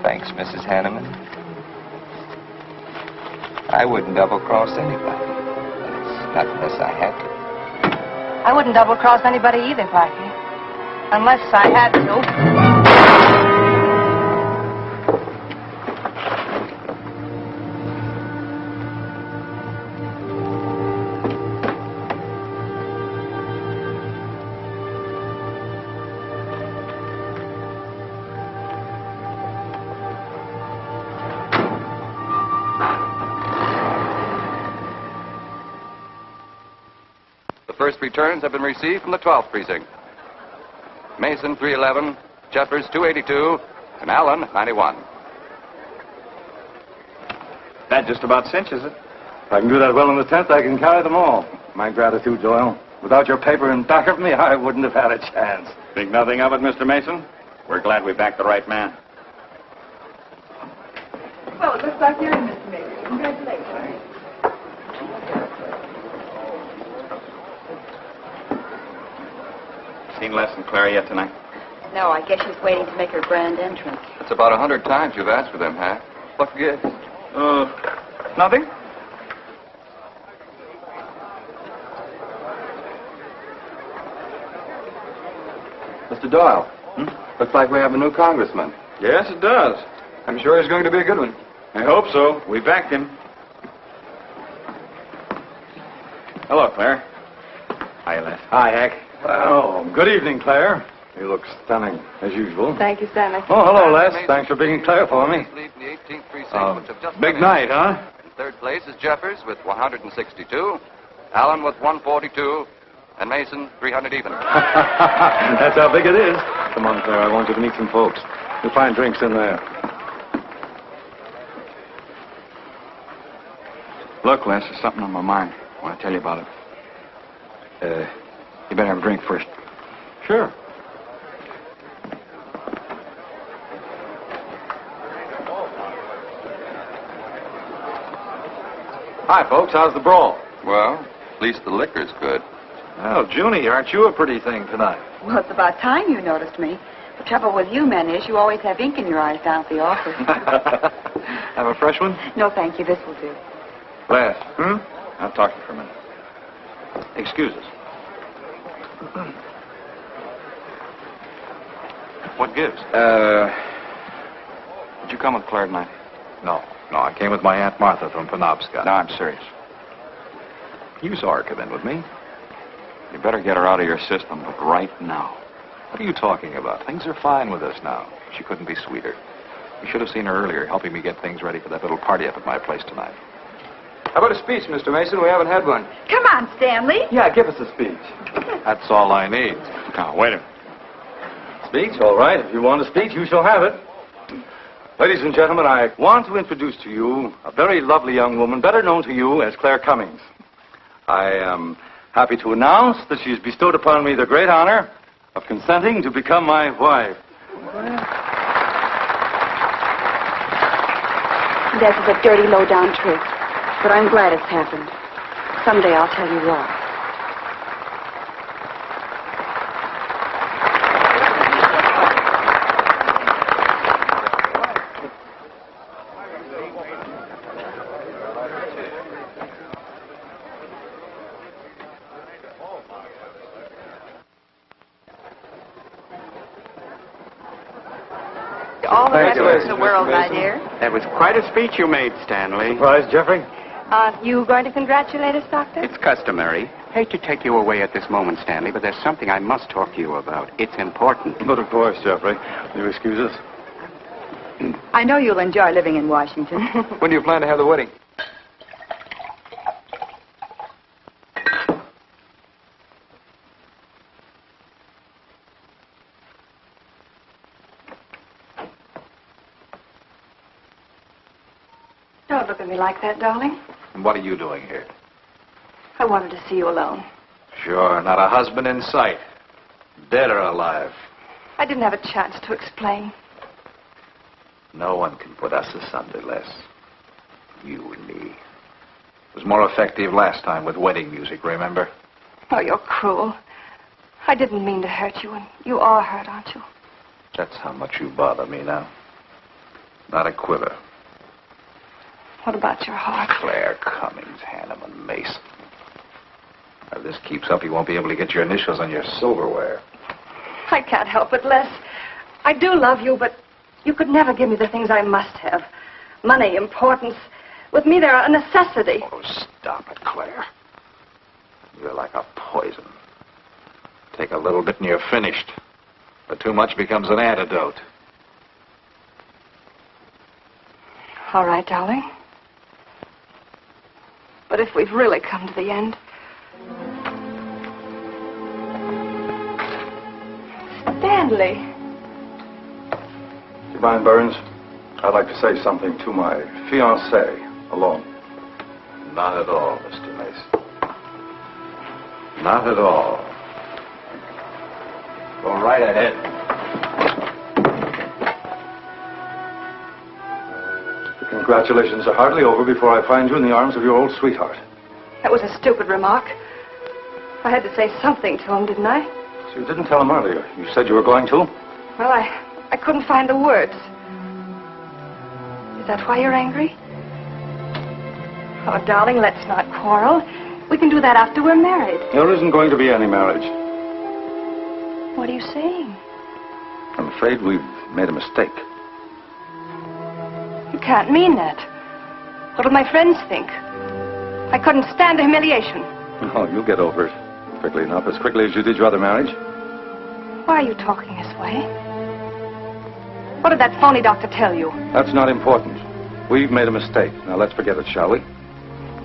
Thanks, Mrs. Henneman. I wouldn't double-cross anybody. Not unless I had to. I wouldn't double-cross anybody either, Blackie. Unless I had to. First returns have been received from the 12th precinct. Mason 311, Jeffers 282, and Allen 91. That just about cinches it. If I can do that well in the 10th, I can carry them all. My gratitude, Doyle. Without your paper in back of me, I wouldn't have had a chance. Think nothing of it, Mr. Mason? We're glad we backed the right man. Well, it looks like you're in, Mr. Mason. Congratulations. Seen Les and Claire yet tonight? No, I guess she's waiting to make her grand entrance. It's about 100 times you've asked for them, huh? What gives? Nothing? Mr. Doyle, looks like we have a new congressman. Yes, it does. I'm sure he's going to be a good one. I hope so. We backed him. Hello, Claire. Hi, Les. Hi, Hank. Oh, good evening, Claire. You look stunning, as usual. Thank you, Stanley. Oh, hello, Les. Thanks for being Claire for me. Big night, huh? In third place is Jeffers with 162, Allen with 142, and Mason 300 even. That's how big it is. Come on, Claire. I want you to meet some folks. You'll find drinks in there. Look, Les, there's something on my mind. I want to tell you about it. You better have a drink first. Sure. Hi, folks. How's the brawl? Well, at least the liquor's good. Well, Junie, aren't you a pretty thing tonight? Well, it's about time you noticed me. The trouble with you men is you always have ink in your eyes down at the office. Have a fresh one? No, thank you. This will do. Les. I'll talk to you for a minute. Excuse us. What gives? Did you come with Claire tonight? No, I came with my Aunt Martha from Penobscot. No, I'm serious. You saw her come in with me. You better get her out of your system, but right now. What are you talking about? Things are fine with us now. She couldn't be sweeter. You should have seen her earlier, helping me get things ready for that little party up at my place tonight. How about a speech, Mr. Mason? We haven't had one. Come on, Stanley. Yeah, give us a speech. That's all I need. Now, wait a minute. Speech? All right. If you want a speech, you shall have it. Ladies and gentlemen, I want to introduce to you a very lovely young woman, better known to you as Claire Cummings. I am happy to announce that she has bestowed upon me the great honor of consenting to become my wife. This is a dirty, low-down trick, but I'm glad it's happened. Someday I'll tell you why. All the rest in the world, my dear. That was quite a speech you made, Stanley. Surprised, Jeffrey? You going to congratulate us, Doctor? It's customary. Hate to take you away at this moment, Stanley, but there's something I must talk to you about. It's important. But of course, Jeffrey. Will you excuse us? I know you'll enjoy living in Washington. When do you plan to have the wedding? Don't look at me like that, darling. And what are you doing here? I wanted to see you alone. Sure, not a husband in sight. Dead or alive. I didn't have a chance to explain. No one can put us asunder, Les. You and me. It was more effective last time with wedding music, remember? Oh, you're cruel. I didn't mean to hurt you, and you are hurt, aren't you? That's how much you bother me now. Not a quiver. What about your heart? Claire Cummings, Henneman, Mason. If this keeps up, you won't be able to get your initials on your silverware. I can't help it, Les. I do love you, but you could never give me the things I must have. Money, importance. With me, they're a necessity. Oh, stop it, Claire. You're like a poison. Take a little bit and you're finished. But too much becomes an antidote. All right, darling. But if we've really come to the end... Stanley. Do you mind, Burns? I'd like to say something to my fiancée alone. Not at all, Mr. Mason. Not at all. Go right ahead. The congratulations are hardly over before I find you in the arms of your old sweetheart. That was a stupid remark. I had to say something to him, didn't I? So you didn't tell him earlier. You said you were going to? Well, I couldn't find the words. Is that why you're angry? Oh, darling, let's not quarrel. We can do that after we're married. There isn't going to be any marriage. What are you saying? I'm afraid we've made a mistake. You can't mean that. What'll my friends think? I couldn't stand the humiliation. Oh, you'll get over it quickly enough, as quickly as you did your other marriage. Why are you talking this way? What did that phony doctor tell you? That's not important. We've made a mistake. Now let's forget it, shall we?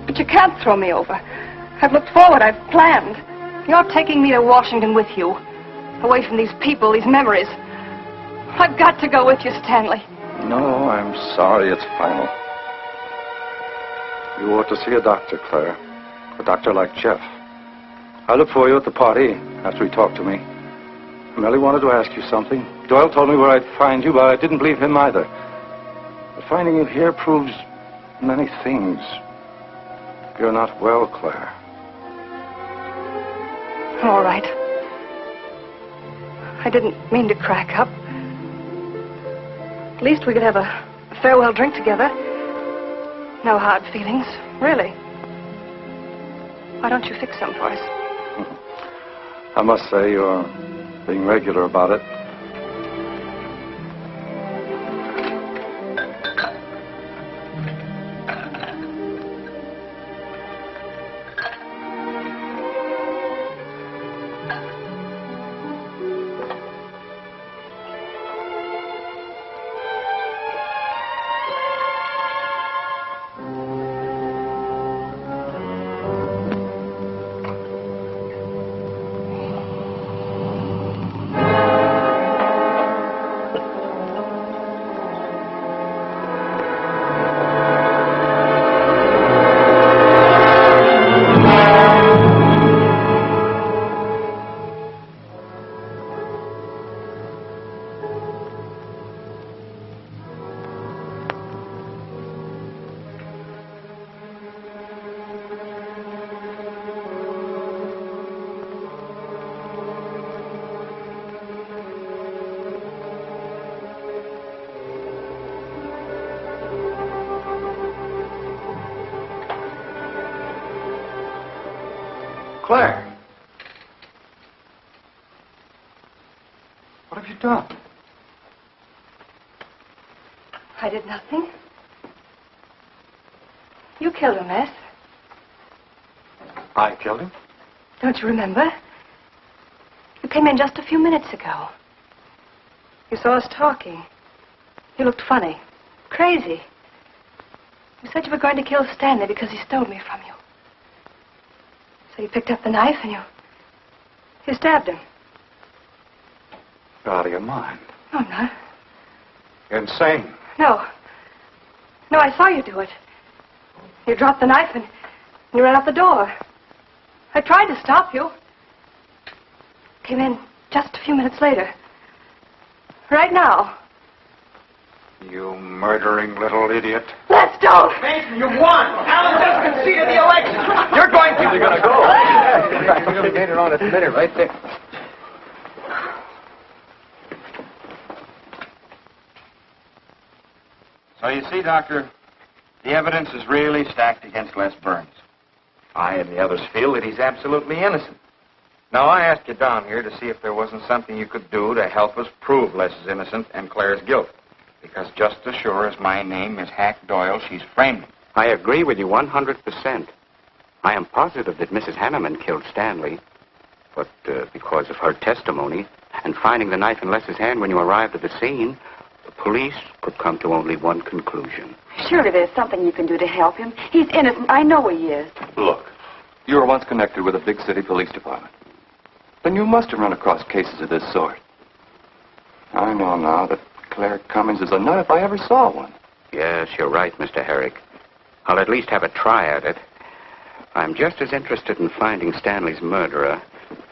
But you can't throw me over. I've looked forward. I've planned. You're taking me to Washington with you. Away from these people, these memories. I've got to go with you, Stanley. No, I'm sorry. It's final. You ought to see a doctor, Claire. A doctor like Jeff. I looked for you at the party after he talked to me. I merely wanted to ask you something. Doyle told me where I'd find you, but I didn't believe him either. But finding you here proves many things. You're not well, Claire. All right. I didn't mean to crack up. At least we could have a farewell drink together. No hard feelings, really. Why don't you fix some for us? I must say you're being regular about it. Claire! What have you done? I did nothing. You killed him, Les. I killed him? Don't you remember? You came in just a few minutes ago. You saw us talking. You looked funny. Crazy. You said you were going to kill Stanley because he stole me from you. So you picked up the knife and you stabbed him. You're out of your mind. No, I'm not. You're insane. No. No, I saw you do it. You dropped the knife and you ran out the door. I tried to stop you. Came in just a few minutes later. Right now. You murdering little idiot. Let's don't! Mason, you won! Alan just conceded the election! You're going to... You're going to go. We're going to get it on its minute right there. So you see, Doctor, the evidence is really stacked against Les Burns. I and the others feel that he's absolutely innocent. Now, I asked you down here to see if there wasn't something you could do to help us prove Les is innocent and Claire's guilt. Because just as sure as my name is Hack Doyle, she's framed him. I agree with you 100%. I am positive that Mrs. Henneman killed Stanley. But because of her testimony and finding the knife in Les's hand when you arrived at the scene, the police could come to only one conclusion. Surely there's something you can do to help him. He's innocent. I know he is. Look, you were once connected with a big city police department. Then you must have run across cases of this sort. I know now that Claire Cummings is a nut if I ever saw one. Yes, you're right, Mr. Herrick. I'll at least have a try at it. I'm just as interested in finding Stanley's murderer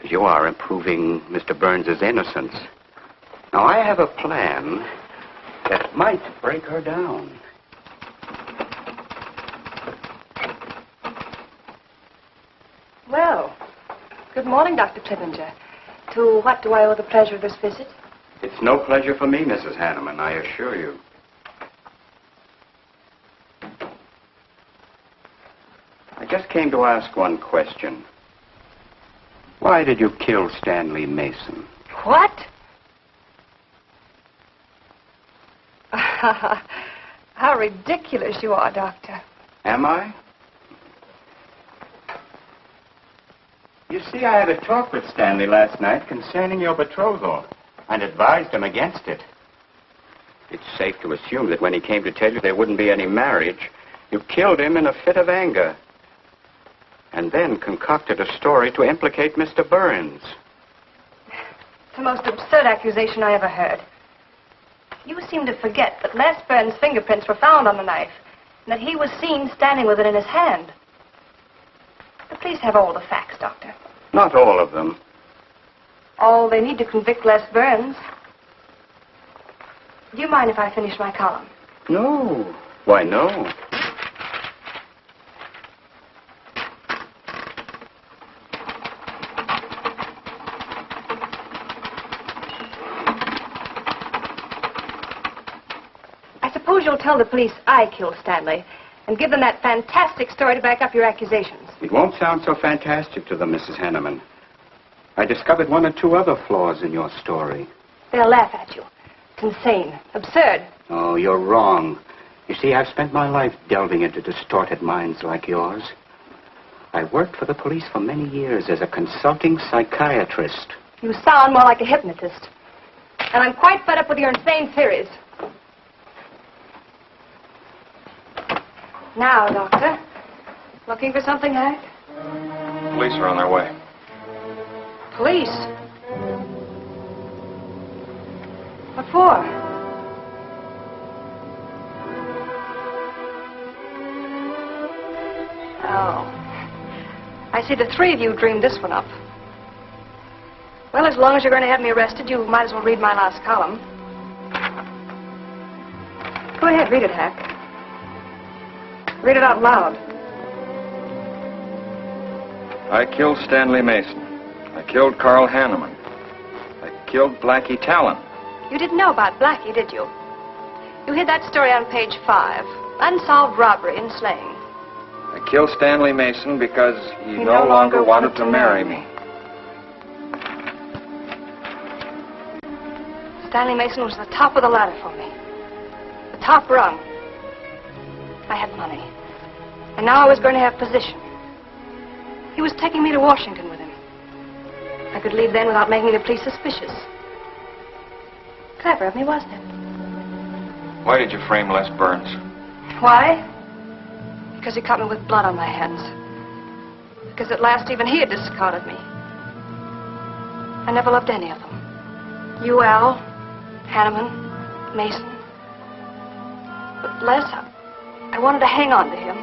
as you are in proving Mr. Burns' innocence. Now, I have a plan that might break her down. Well, good morning, Dr. Clippinger. To what do I owe the pleasure of this visit? It's no pleasure for me, Mrs. Henneman, I assure you. I just came to ask one question. Why did you kill Stanley Mason? What? How ridiculous you are, Doctor. Am I? You see, I had a talk with Stanley last night concerning your betrothal and advised him against it. It's safe to assume that when he came to tell you there wouldn't be any marriage, you killed him in a fit of anger and then concocted a story to implicate Mr. Burns. It's the most absurd accusation I ever heard. You seem to forget that Les Burns' fingerprints were found on the knife and that he was seen standing with it in his hand. But please have all the facts, Doctor. Not all of them. All they need to convict Les Burns. Do you mind if I finish my column? No. Why, no. I suppose you'll tell the police I killed Stanley and give them that fantastic story to back up your accusations. It won't sound so fantastic to them, Mrs. Henneman. I discovered one or two other flaws in your story. They'll laugh at you. It's insane. Absurd. Oh, you're wrong. You see, I've spent my life delving into distorted minds like yours. I worked for the police for many years as a consulting psychiatrist. You sound more like a hypnotist. And I'm quite fed up with your insane theories. Now, Doctor. Looking for something, Hank? Police are on their way. Police? What for? Oh. I see the three of you dreamed this one up. Well, as long as you're going to have me arrested, you might as well read my last column. Go ahead, read it, Hack. Read it out loud. I killed Stanley Mason. I killed Carl Henneman. I killed Blackie Talon. You didn't know about Blackie, did you? You hid that story on page 5. Unsolved robbery and slaying. I killed Stanley Mason because he no longer wanted to marry me. Stanley Mason was the top of the ladder for me. The top rung. I had money. And now I was going to have position. He was taking me to Washington with him. I could leave then without making the police suspicious. Clever of me, wasn't it? Why did you frame Les Burns? Why? Because he caught me with blood on my hands. Because at last even he had discarded me. I never loved any of them. You, Al, Henneman, Mason. But Les, I wanted to hang on to him.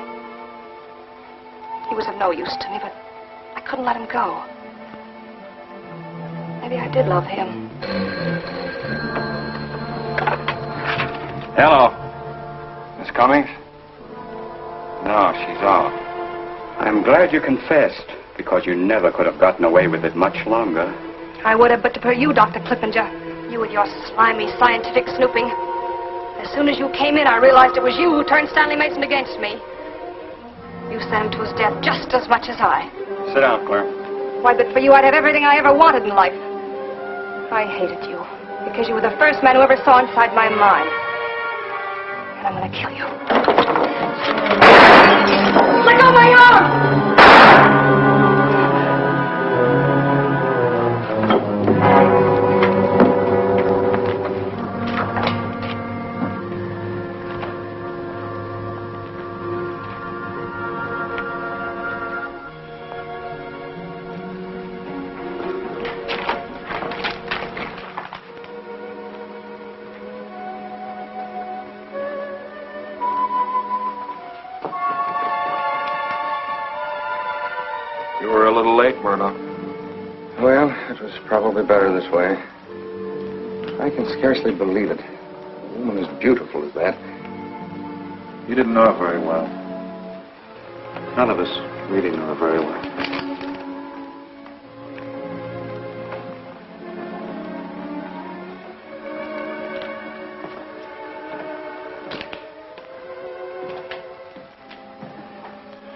He was of no use to me, but I couldn't let him go. Maybe I did love him. Hello. Miss Cummings? No, she's off. I'm glad you confessed, because you never could have gotten away with it much longer. I would have, but to you, Dr. Clippinger. You with your slimy scientific snooping. As soon as you came in, I realized it was you who turned Stanley Mason against me. You sent him to his death just as much as I. Sit down, Claire. Why, but for you, I'd have everything I ever wanted in life. I hated you because you were the first man who ever saw inside my mind. And I'm going to kill you. Let go of my arm! little late, Murdoch. Well, it was probably better this way. I can scarcely believe it. A woman as beautiful as that. You didn't know her very well. None of us really knew her very well.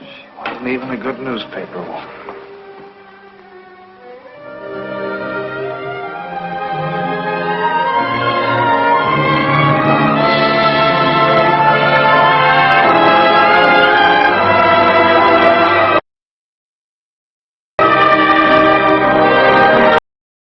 She wasn't even a good newspaper woman.